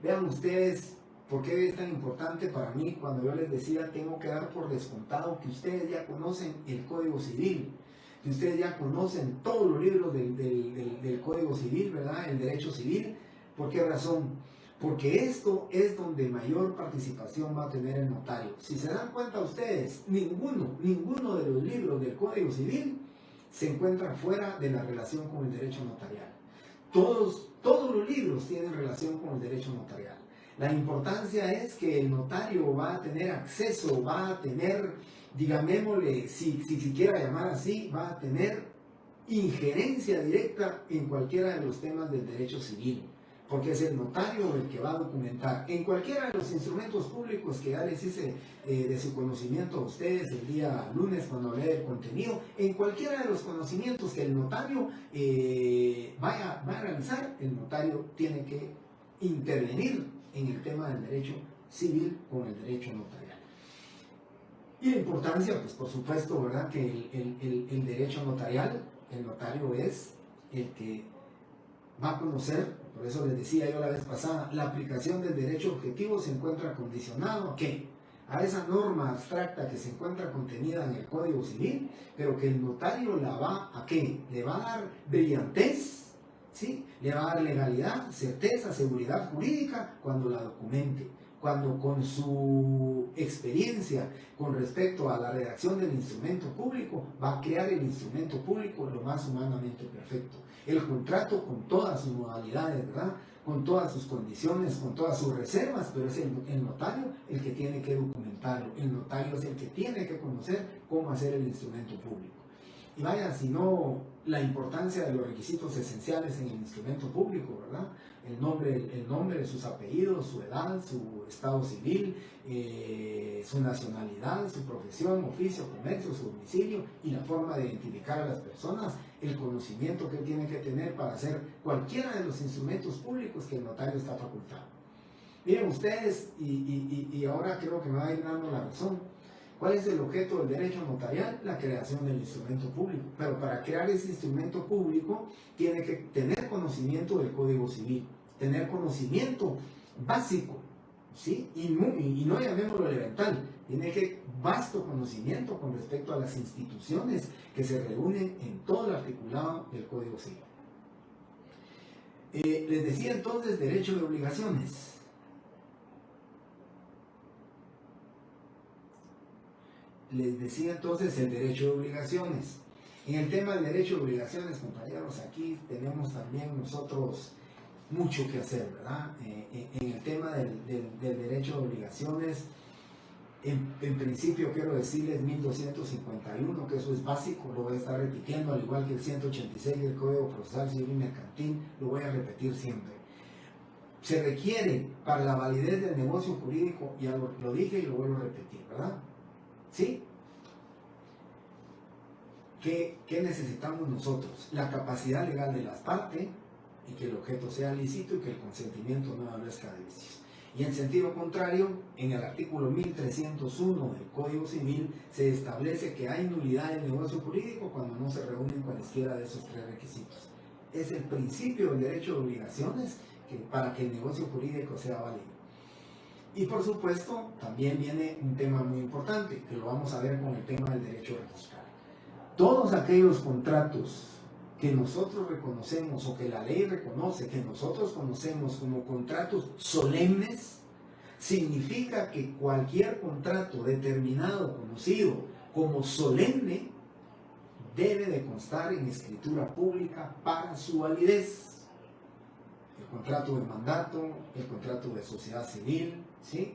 Vean ustedes por qué es tan importante para mí cuando yo les decía, tengo que dar por descontado que ustedes ya conocen el Código Civil, que ustedes ya conocen todos los libros del Código Civil, ¿verdad? El derecho civil. ¿Por qué razón? Porque esto es donde mayor participación va a tener el notario. Si se dan cuenta ustedes, ninguno de los libros del Código Civil se encuentra fuera de la relación con el derecho notarial. Todos los libros tienen relación con el derecho notarial. La importancia es que el notario va a tener acceso, va a tener, digámosle, si quiera llamar así, va a tener injerencia directa en cualquiera de los temas del derecho civil. Porque es el notario el que va a documentar en cualquiera de los instrumentos públicos que ya les hice de su conocimiento a ustedes el día lunes cuando hablé del contenido. En cualquiera de los conocimientos que el notario vaya a realizar, el notario tiene que intervenir en el tema del derecho civil con el derecho notarial. Y la importancia, pues por supuesto, ¿verdad?, que el derecho notarial, el notario es el que va a conocer. Por eso les decía yo la vez pasada, la aplicación del derecho objetivo se encuentra condicionado ¿a qué? A esa norma abstracta que se encuentra contenida en el Código Civil, pero que el notario la va ¿a qué? Le va a dar brillantez, ¿sí? Le va a dar legalidad, certeza, seguridad jurídica cuando la documente, cuando con su experiencia con respecto a la redacción del instrumento público va a crear el instrumento público lo más humanamente perfecto. El contrato con todas sus modalidades, ¿verdad?, con todas sus condiciones, con todas sus reservas, pero es el notario el que tiene que documentarlo. El notario es el que tiene que conocer cómo hacer el instrumento público. Y vaya, si no, la importancia de los requisitos esenciales en el instrumento público, ¿verdad? El nombre, sus apellidos, su edad, su estado civil, su nacionalidad, su profesión, oficio, comercio, su domicilio y la forma de identificar a las personas, el conocimiento que él tiene que tener para hacer cualquiera de los instrumentos públicos que el notario está facultado. Miren ustedes, y ahora creo que me va a ir dando la razón, ¿Cuál es el objeto del derecho notarial? La creación del instrumento público. Pero para crear ese instrumento público tiene que tener conocimiento del Código Civil, tener conocimiento básico, ¿sí? Y no llamémoslo elemental, tiene que vasto conocimiento con respecto a las instituciones que se reúnen en todo el articulado del Código Civil. Les decía entonces derecho de obligaciones. Les decía entonces el derecho de obligaciones. En el tema del derecho de obligaciones, compañeros, aquí tenemos también nosotros mucho que hacer, ¿verdad? En el tema del derecho de obligaciones, en principio quiero decirles 1251, que eso es básico, lo voy a estar repitiendo, al igual que el 186 del Código Procesal Civil y Mercantil, lo voy a repetir siempre. Se requiere para la validez del negocio jurídico, ya lo dije y lo vuelvo a repetir, ¿verdad? ¿Sí? ¿Qué necesitamos nosotros? La capacidad legal de las partes y que el objeto sea lícito y que el consentimiento no establezca de vicios. Y en sentido contrario, en el artículo 1301 del Código Civil se establece que hay nulidad del negocio jurídico cuando no se reúnen cualesquiera de esos tres requisitos. Es el principio del derecho de obligaciones para que el negocio jurídico sea válido. Y por supuesto, también viene un tema muy importante, que lo vamos a ver con el tema del derecho registral. Todos aquellos contratos que nosotros reconocemos o que la ley reconoce, que nosotros conocemos como contratos solemnes, significa que cualquier contrato determinado, conocido como solemne, debe de constar en escritura pública para su validez. El contrato de mandato, el contrato de sociedad civil, ¿sí?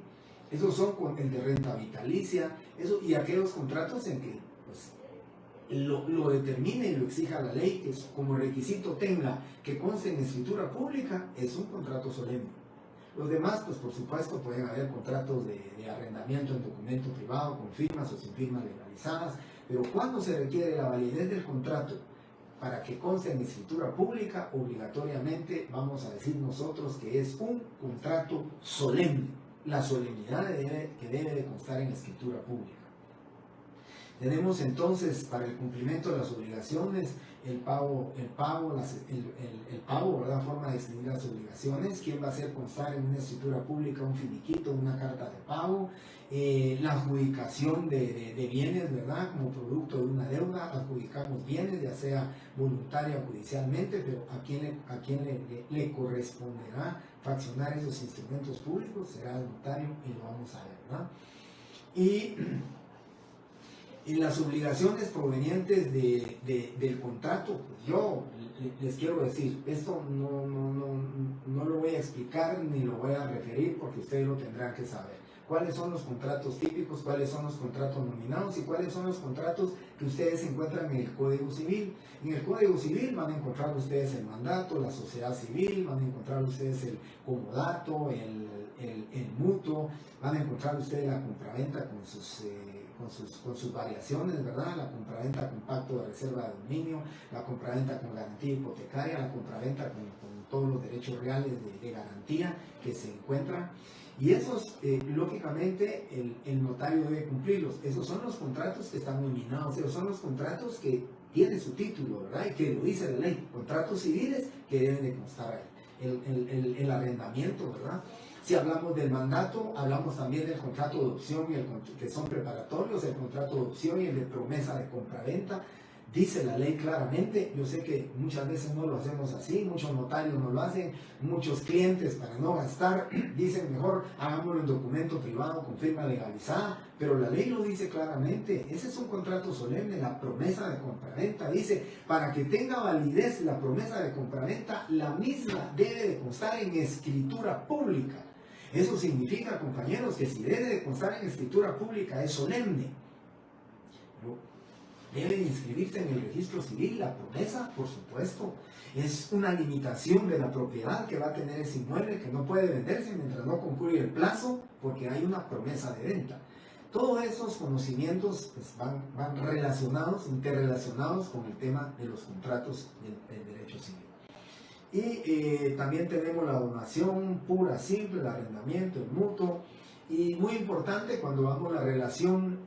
Esos son el de renta vitalicia, y aquellos contratos en que pues, lo determine y lo exija la ley, que como requisito tenga que conste en escritura pública, es un contrato solemne. Los demás, pues por supuesto, pueden haber contratos de arrendamiento en documento privado, con firmas o sin firmas legalizadas, pero cuando se requiere la validez del contrato para que conste en escritura pública, obligatoriamente vamos a decir nosotros que es un contrato solemne, la solemnidad que debe de constar en escritura pública. Tenemos entonces para el cumplimiento de las obligaciones el pago, ¿verdad? Forma de extinguir las obligaciones, quién va a hacer constar en una escritura pública un finiquito, una carta de pago, la adjudicación de bienes, ¿verdad? Como producto de una deuda, adjudicamos bienes, ya sea voluntaria o judicialmente, pero a quién le corresponderá fraccionar esos instrumentos públicos, será el notario y lo vamos a ver, ¿verdad? Y las obligaciones provenientes del contrato, pues yo les quiero decir, esto no lo voy a explicar ni lo voy a referir porque ustedes lo tendrán que saber. ¿Cuáles son los contratos típicos? ¿Cuáles son los contratos nominados? ¿Y cuáles son los contratos que ustedes encuentran en el Código Civil? En el Código Civil van a encontrar ustedes el mandato, la sociedad civil, van a encontrar ustedes el comodato, el mutuo, van a encontrar ustedes la compraventa con sus variaciones, ¿verdad? La compraventa con pacto de reserva de dominio, la compraventa con garantía hipotecaria, la compraventa con todos los derechos reales de garantía que se encuentran. Y esos, lógicamente, el notario debe cumplirlos. Esos son los contratos que están nominados, esos son los contratos que tienen su título, ¿verdad? Y que lo dice la ley, contratos civiles que deben de constar ahí. El arrendamiento, ¿verdad? Si hablamos del mandato, hablamos también del contrato de opción, que son preparatorios, el contrato de opción y el de promesa de compraventa. Dice la ley claramente, yo sé que muchas veces no lo hacemos así, muchos notarios no lo hacen, muchos clientes para no gastar dicen mejor hagámoslo en documento privado con firma legalizada, pero la ley lo dice claramente, ese es un contrato solemne, la promesa de compraventa, dice, para que tenga validez la promesa de compraventa, la misma debe de constar en escritura pública. Eso significa, compañeros, que si debe de constar en escritura pública es solemne. Debe inscribirse en el registro civil, la promesa, por supuesto, es una limitación de la propiedad que va a tener ese inmueble, que no puede venderse mientras no concluya el plazo, porque hay una promesa de venta. Todos esos conocimientos pues, van relacionados, interrelacionados con el tema de los contratos del derecho civil. Y también tenemos la donación pura, simple, el arrendamiento, el mutuo, Y muy importante cuando vamos a la relación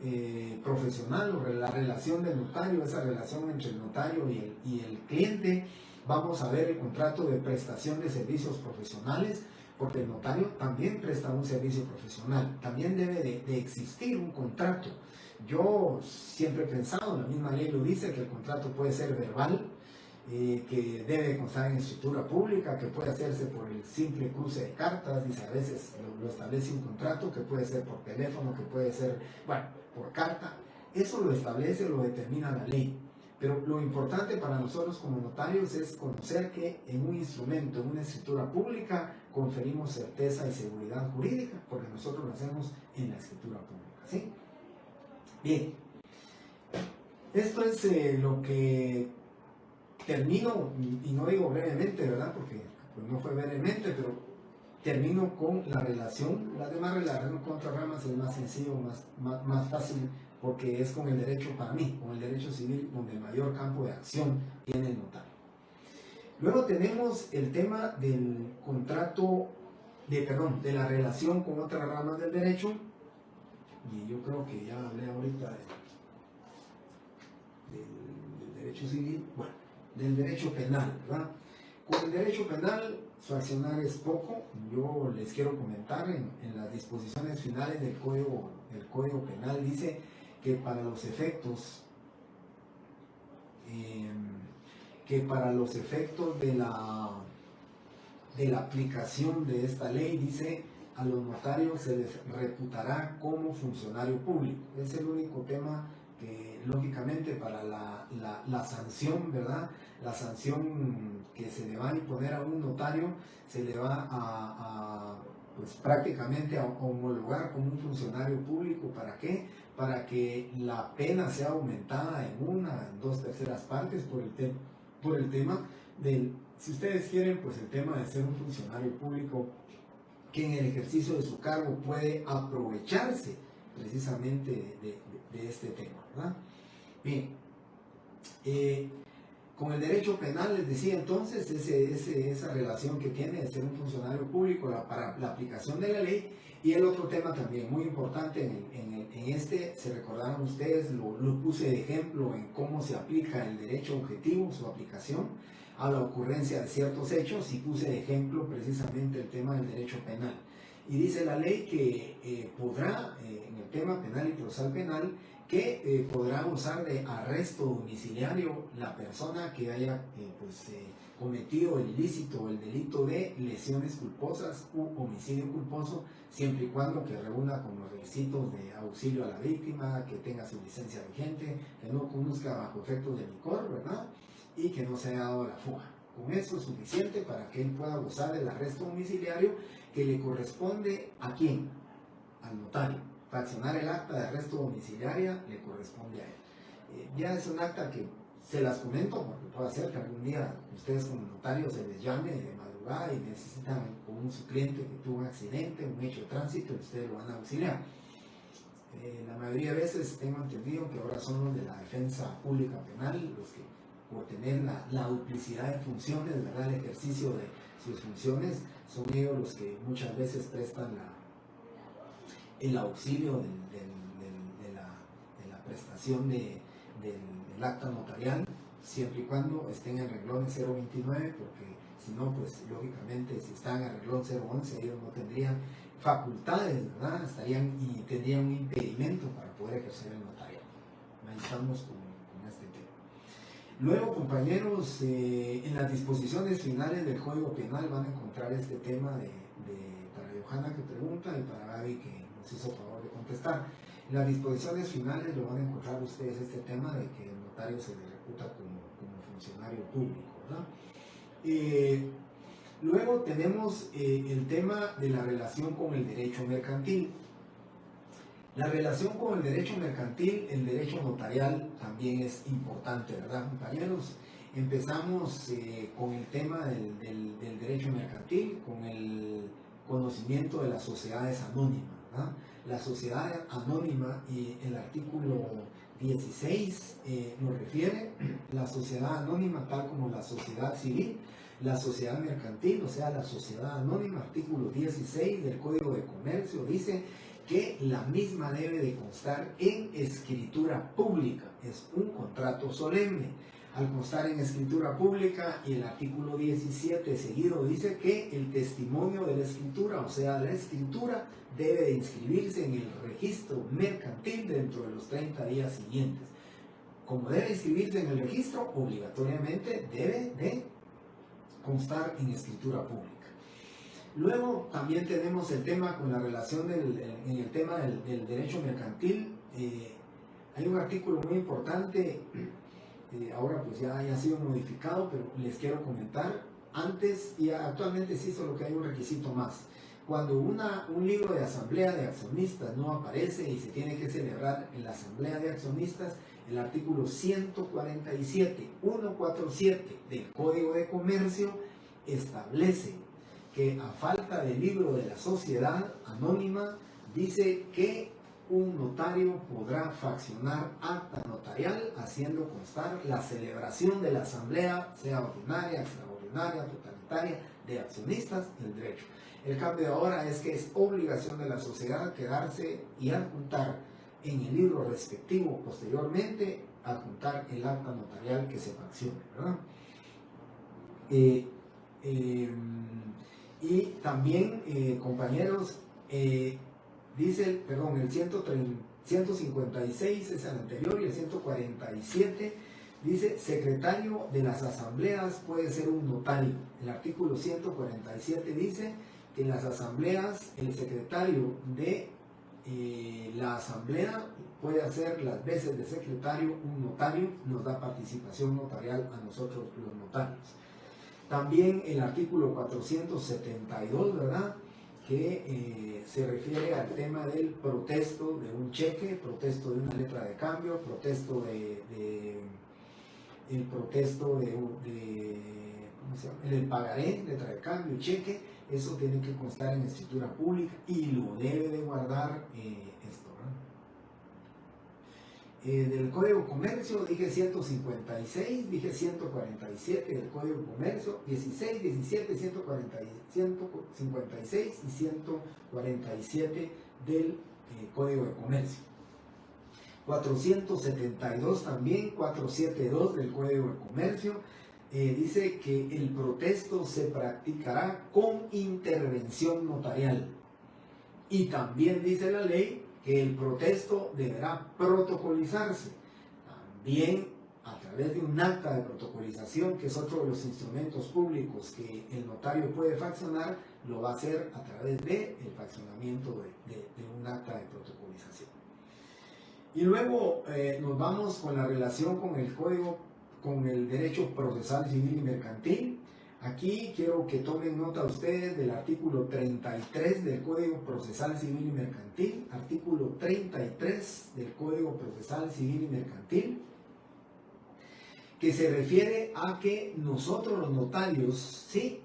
profesional o la relación del notario, esa relación entre el notario y el cliente, vamos a ver el contrato de prestación de servicios profesionales, porque el notario también presta un servicio profesional, también debe de existir un contrato. Yo siempre he pensado, la misma ley lo dice, que el contrato puede ser verbal, que debe constar en escritura pública, que puede hacerse por el simple cruce de cartas, dice, a veces lo establece un contrato, que puede ser por teléfono, que puede ser, bueno, por carta. Eso lo establece, lo determina la ley. Pero lo importante para nosotros como notarios es conocer que en un instrumento, en una escritura pública, conferimos certeza y seguridad jurídica, porque nosotros lo hacemos en la escritura pública, ¿sí? Bien, esto es lo que termino, y no digo brevemente, ¿verdad? Porque pues, no fue brevemente, pero termino con la relación. Las demás relaciones contra ramas es más sencillo, más fácil, porque es con el derecho para mí, con el derecho civil, donde el mayor campo de acción tiene el notario. Luego tenemos el tema del contrato, de la relación con otras ramas del derecho, y yo creo que ya hablé ahorita del derecho civil, bueno, del derecho penal, ¿verdad? Con el derecho penal, su accionar es poco. Yo les quiero comentar en las disposiciones finales del Código Penal, dice que para los efectos de la aplicación de esta ley, dice, a los notarios se les reputará como funcionario público. Es el único tema que, lógicamente, para la sanción, ¿verdad? La sanción que se le va a imponer a un notario se le va pues prácticamente a homologar como un funcionario público. ¿Para qué? Para que la pena sea aumentada en 2/3 partes por el tema del, si ustedes quieren, pues el tema de ser un funcionario público que en el ejercicio de su cargo puede aprovecharse precisamente de este tema, ¿verdad? Bien, con el derecho penal les decía entonces esa relación que tiene de ser un funcionario público para la aplicación de la ley. Y el otro tema también muy importante en este, se recordarán ustedes, lo puse de ejemplo en cómo se aplica el derecho objetivo, su aplicación a la ocurrencia de ciertos hechos, y puse de ejemplo precisamente el tema del derecho penal. Y dice la ley que podrá, en el tema penal y procesal penal, que podrá usar de arresto domiciliario la persona que haya cometido el ilícito o el delito de lesiones culposas u homicidio culposo, siempre y cuando que reúna con los requisitos de auxilio a la víctima, que tenga su licencia vigente, que no conduzca bajo efectos de licor, ¿verdad? Y que no se haya dado la fuga. Con eso es suficiente para que él pueda gozar del arresto domiciliario que le corresponde ¿a quién? Al notario. Fraccionar el acta de arresto domiciliaria le corresponde a él. Ya es un acta que se las comento porque puede ser que algún día ustedes como notarios se les llame de madrugada y necesitan con su cliente que tuvo un accidente, un hecho de tránsito, y ustedes lo van a auxiliar. La mayoría de veces tengo entendido que ahora son los de la defensa pública penal los que, por tener la duplicidad de funciones, ¿verdad? El ejercicio de sus funciones, son ellos los que muchas veces prestan el auxilio de la prestación del acta notarial, siempre y cuando estén en renglón 029, porque si no, pues lógicamente si están en renglón 011, ellos no tendrían facultades, ¿verdad? Estarían y tendrían un impedimento para poder ejercer el notariado. Ahí estamos con este tema. Luego, compañeros, en las disposiciones finales del Código Penal van a encontrar este tema para Johanna que pregunta y para Gaby que nos hizo favor de contestar. En las disposiciones finales lo van a encontrar ustedes este tema de que el notario se le reputa como funcionario público, ¿verdad? Luego tenemos el tema de la relación con el derecho mercantil. La relación con el derecho mercantil, el derecho notarial también es importante, ¿verdad, compañeros? Empezamos con el tema del derecho mercantil, con el conocimiento de las sociedades anónimas, ¿verdad? La sociedad anónima y el artículo 16 nos refiere la sociedad anónima tal como la sociedad civil, la sociedad mercantil, o sea, la sociedad anónima. Artículo 16 del Código de Comercio dice que la misma debe de constar en escritura pública, es un contrato solemne. Al constar en escritura pública, y el artículo 17 seguido dice que el testimonio de la escritura, o sea, la escritura, debe de inscribirse en el registro mercantil dentro de los 30 días siguientes. Como debe inscribirse en el registro, obligatoriamente debe de constar en escritura pública. Luego también tenemos el tema con la relación en el tema del derecho mercantil. Hay un artículo muy importante, ahora pues ya ha sido modificado, pero les quiero comentar. Antes y actualmente sí, solo que hay un requisito más. Cuando un libro de asamblea de accionistas no aparece y se tiene que celebrar en la asamblea de accionistas, el artículo 147 del Código de Comercio establece que a falta del libro de la sociedad anónima, dice que un notario podrá faccionar acta notarial haciendo constar la celebración de la asamblea, sea ordinaria, extraordinaria, totalitaria, de accionistas, el derecho. El cambio de ahora es que es obligación de la sociedad quedarse y adjuntar en el libro respectivo posteriormente, adjuntar el acta notarial que se faccione, ¿verdad? Y también, compañeros, dice, perdón, el 156 es el anterior, y el 147 dice, secretario de las asambleas puede ser un notario. El artículo 147 dice que en las asambleas el secretario de la asamblea puede hacer las veces de secretario un notario, nos da participación notarial a nosotros los notarios. También el artículo 472, ¿verdad?, que se refiere al tema del protesto de un cheque, protesto de una letra de cambio, protesto el protesto ¿cómo se llama?, el pagaré, letra de cambio, cheque. Eso tiene que constar en escritura pública y lo debe de guardar esto, ¿verdad? Del Código de Comercio dije 156, dije 147 del Código de Comercio, 16, 17, 156 y 147 del Código de Comercio. 472 también, 472 del Código de Comercio, dice que el protesto se practicará con intervención notarial. Y también dice la ley que el protesto deberá protocolizarse, también a través de un acta de protocolización, que es otro de los instrumentos públicos que el notario puede faccionar, lo va a hacer a través del faccionamiento de un acta de protocolización. Y luego nos vamos con la relación con el código, con el derecho procesal civil y mercantil. Aquí quiero que tomen nota ustedes del artículo 33 del Código Procesal Civil y Mercantil, artículo 33 del Código Procesal Civil y Mercantil, que se refiere a que nosotros los notarios, sí,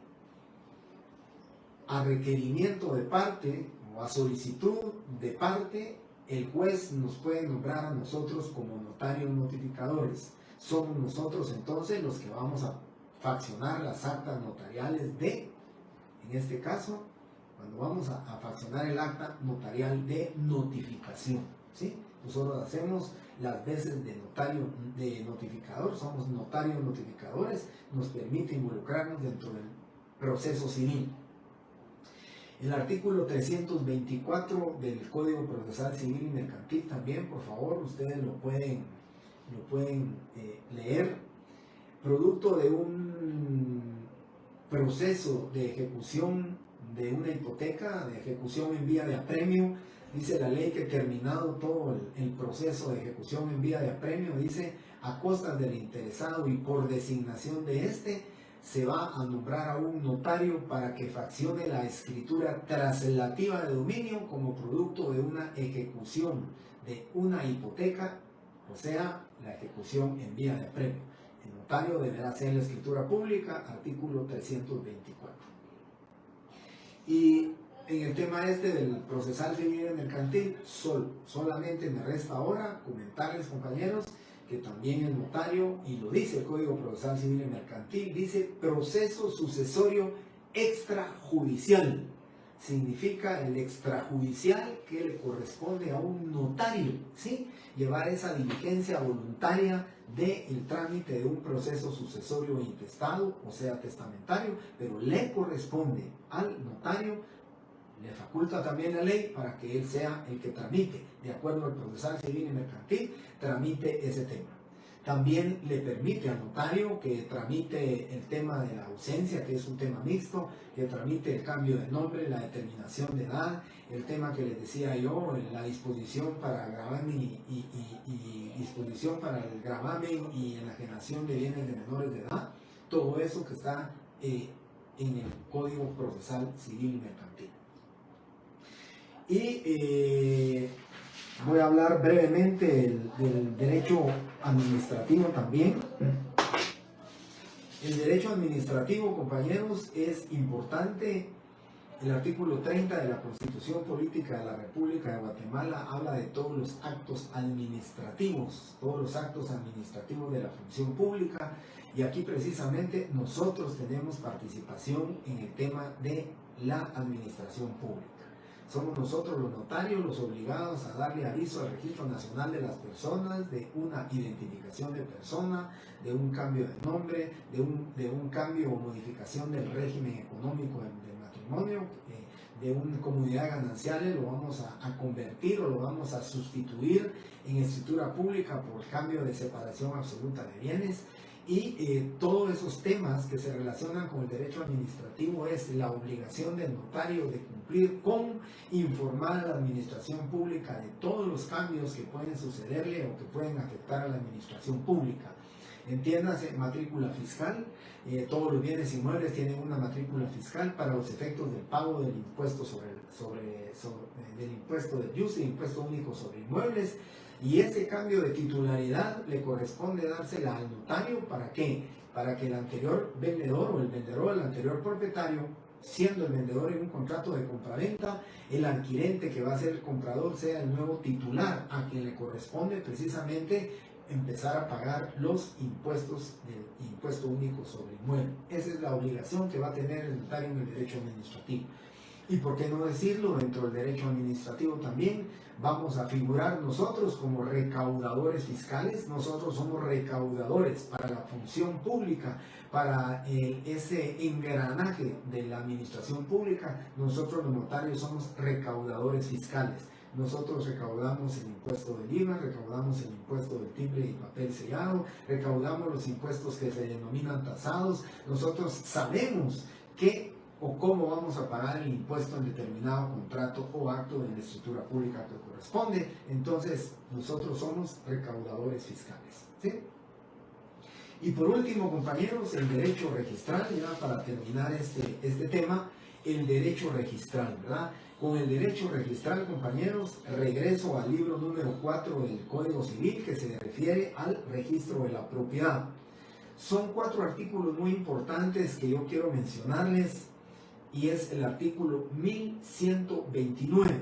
a requerimiento de parte o a solicitud de parte, el juez nos puede nombrar a nosotros como notarios notificadores. Somos nosotros entonces los que vamos a faccionar las actas notariales en este caso, cuando vamos a faccionar el acta notarial de notificación, ¿sí? Nosotros hacemos las veces de notario, de notificador, somos notarios notificadores, nos permite involucrarnos dentro del proceso civil. El artículo 324 del Código Procesal Civil y Mercantil también, por favor, ustedes lo pueden leer. Producto de un proceso de ejecución de una hipoteca, de ejecución en vía de apremio, dice la ley que terminado todo el proceso de ejecución en vía de apremio, dice, a costas del interesado y por designación de este, se va a nombrar a un notario para que faccione la escritura traslativa de dominio como producto de una ejecución de una hipoteca, o sea, la ejecución en vía de apremio. El notario deberá hacer la escritura pública, artículo 324. Y en el tema del procesal civil y mercantil, solamente me resta ahora comentarles, compañeros, que también el notario, y lo dice el Código Procesal Civil y Mercantil, dice proceso sucesorio extrajudicial. Significa el extrajudicial que le corresponde a un notario, ¿sí? Llevar esa diligencia voluntaria del trámite de un proceso sucesorio intestado, o sea, testamentario, pero le corresponde al notario, le faculta también la ley para que él sea el que tramite, de acuerdo al procesal civil y mercantil, tramite ese tema. También le permite al notario que tramite el tema de la ausencia, que es un tema mixto, que tramite el cambio de nombre, la determinación de edad, el tema que les decía yo, la disposición para gravamen y disposición para el gravamen y enajenación de bienes de menores de edad, todo eso que está en el Código Procesal Civil y Mercantil. Y voy a hablar brevemente del derecho administrativo también. El derecho administrativo, compañeros, es importante. El artículo 30 de la Constitución Política de la República de Guatemala habla de todos los actos administrativos de la función pública, y aquí precisamente nosotros tenemos participación en el tema de la administración pública. Somos nosotros los notarios los obligados a darle aviso al Registro Nacional de las Personas de una identificación de persona, de un cambio de nombre, de un cambio o modificación del régimen económico del matrimonio, de una comunidad ganancial, lo vamos a convertir o lo vamos a sustituir en escritura pública por cambio de separación absoluta de bienes. Y todos esos temas que se relacionan con el derecho administrativo es la obligación del notario de cumplir con informar a la administración pública de todos los cambios que pueden sucederle o que pueden afectar a la administración pública. Entiéndase, matrícula fiscal, todos los bienes inmuebles tienen una matrícula fiscal para los efectos del pago del impuesto del impuesto del IUS, el impuesto único sobre inmuebles. Y ese cambio de titularidad le corresponde dársela al notario. ¿Para qué? Para que el anterior vendedor o el vendedor del anterior propietario, siendo el vendedor en un contrato de compraventa, el adquirente que va a ser el comprador sea el nuevo titular, a quien le corresponde precisamente empezar a pagar los impuestos del impuesto único sobre inmueble. Esa es la obligación que va a tener el notario en el derecho administrativo. Y por qué no decirlo, dentro del derecho administrativo también vamos a figurar nosotros como recaudadores fiscales. Nosotros somos recaudadores para la función pública, para ese engranaje de la administración pública. Nosotros los notarios somos recaudadores fiscales. Nosotros recaudamos el impuesto del IVA, recaudamos el impuesto del timbre y papel sellado, recaudamos los impuestos que se denominan tasados. Nosotros sabemos qué o cómo vamos a pagar el impuesto en determinado contrato o acto de la escritura pública que corresponde. Entonces, nosotros somos recaudadores fiscales, ¿sí? Y por último, compañeros, el derecho registral, ya para terminar este tema, el derecho registral, ¿verdad? Con el derecho registral, compañeros, regreso al libro número 4 del Código Civil, que se refiere al registro de la propiedad. Son 4 artículos muy importantes que yo quiero mencionarles, y es el artículo 1129.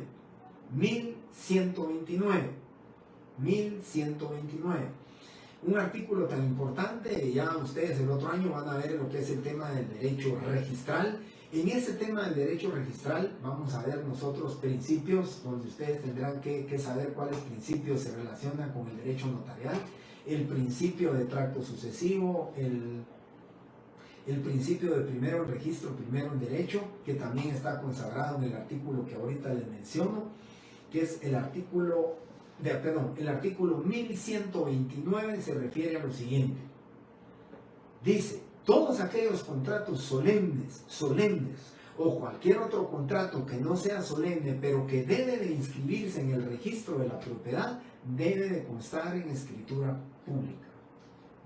1129. Un artículo tan importante, ya ustedes el otro año van a ver lo que es el tema del derecho registral. En ese tema del derecho registral vamos a ver nosotros principios, donde ustedes tendrán que saber cuáles principios se relacionan con el derecho notarial. El principio de tracto sucesivo, el principio de primero en registro, primero en derecho, que también está consagrado en el artículo que ahorita les menciono, que es el artículo 1129, se refiere a lo siguiente. Dice, todos aquellos contratos solemnes, o cualquier otro contrato que no sea solemne, pero que debe de inscribirse en el registro de la propiedad, debe de constar en escritura pública.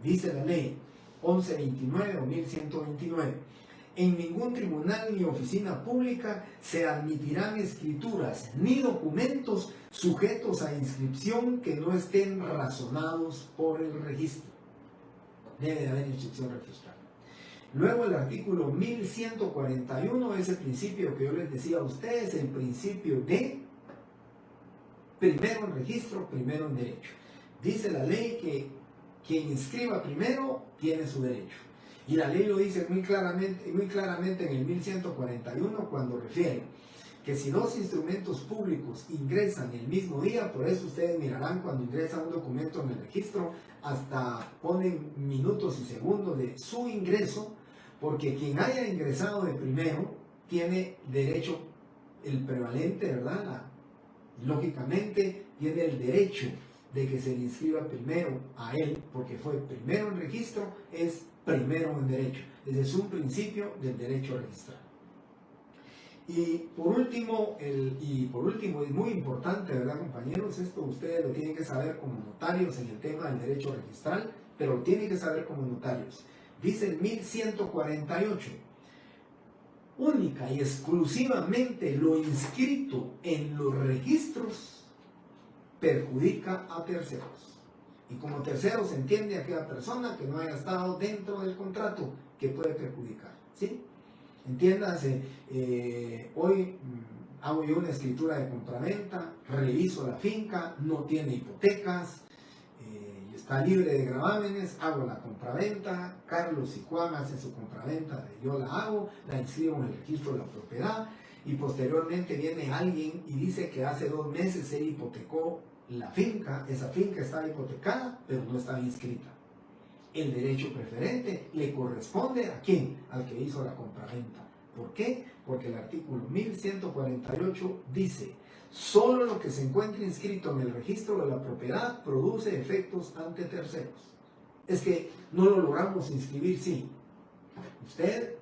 Dice la ley 1129 o 1129. En ningún tribunal ni oficina pública se admitirán escrituras ni documentos sujetos a inscripción que no estén razonados por el registro. Debe de haber inscripción registral. Luego el artículo 1141, ese principio que yo les decía a ustedes, el principio de primero en registro, primero en derecho. Dice la ley que quien inscriba primero tiene su derecho. Y la ley lo dice muy claramente en el 1141 cuando refiere que si dos instrumentos públicos ingresan el mismo día, por eso ustedes mirarán cuando ingresa un documento en el registro, hasta ponen minutos y segundos de su ingreso, porque quien haya ingresado de primero tiene derecho, el prevalente, ¿verdad? Lógicamente tiene el derecho de que se le inscriba primero a él, porque fue primero en registro, es primero en derecho. Ese es un principio del derecho registral. Y por último, es muy importante, ¿verdad, compañeros? Esto ustedes lo tienen que saber como notarios en el tema del derecho registral, pero lo tienen que saber como notarios. Dice el 1148, única y exclusivamente lo inscrito en los registros perjudica a terceros. Y como tercero se entiende a aquella persona que no haya estado dentro del contrato que puede perjudicar, ¿sí? Entiéndase, hoy hago yo una escritura de compraventa, reviso la finca, no tiene hipotecas, está libre de gravámenes, hago la compraventa, Carlos y Juan hacen su compraventa, yo la hago, la inscribo en el registro de la propiedad y posteriormente viene alguien y dice que hace 2 meses él hipotecó la finca, esa finca estaba hipotecada pero no estaba inscrita. El derecho preferente le corresponde ¿a quién? Al que hizo la compraventa. ¿Por qué? Porque el artículo 1148 dice: solo lo que se encuentre inscrito en el registro de la propiedad produce efectos ante terceros. Es que no lo logramos inscribir, sí. Usted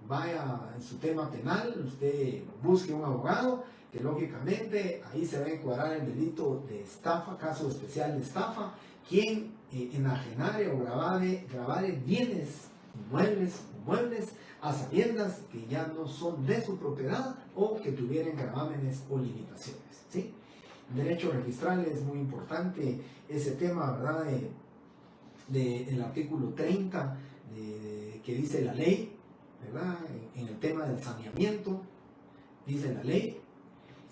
vaya en su tema penal, usted busque un abogado, que lógicamente ahí se va a encuadrar el delito de estafa, caso especial de estafa, quien enajenare o gravare bienes inmuebles o muebles a sabiendas que ya no son de su propiedad o que tuvieran gravámenes o limitaciones, ¿sí? El derecho registral es muy importante, ese tema, ¿verdad? El artículo 30 que dice la ley, ¿verdad? En el tema del saneamiento, dice la ley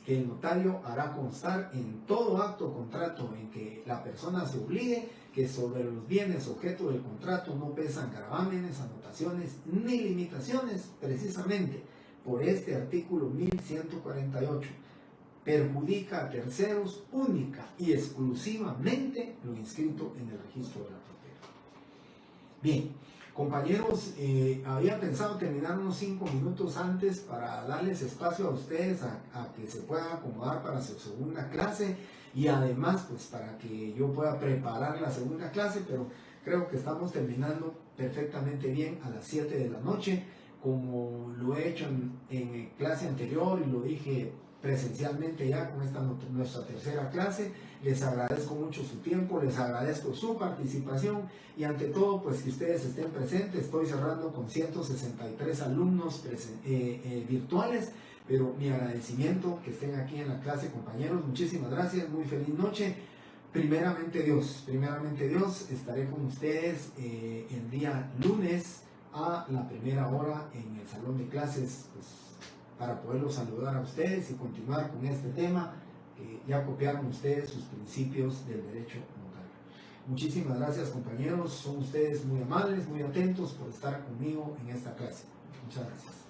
que el notario hará constar en todo acto o contrato en que la persona se obligue que sobre los bienes objeto del contrato no pesan gravámenes, anotaciones ni limitaciones, precisamente por este artículo 1148. Perjudica a terceros única y exclusivamente lo inscrito en el registro de la propiedad. Bien, compañeros, había pensado terminar unos 5 minutos antes para darles espacio a ustedes a que se puedan acomodar para su segunda clase y además pues para que yo pueda preparar la segunda clase, pero creo que estamos terminando perfectamente bien a las 7 de la noche, como lo he hecho en clase anterior y lo dije presencialmente ya con esta nuestra tercera clase. Les agradezco mucho su tiempo, les agradezco su participación y ante todo pues que ustedes estén presentes. Estoy cerrando con 163 alumnos virtuales, pero mi agradecimiento que estén aquí en la clase, compañeros. Muchísimas gracias, muy feliz noche. Primeramente Dios, estaré con ustedes el día lunes a la primera hora en el salón de clases, pues, para poderlos saludar a ustedes y continuar con este tema. Ya copiaron ustedes sus principios del derecho notario. Muchísimas gracias, compañeros, son ustedes muy amables, muy atentos por estar conmigo en esta clase. Muchas gracias.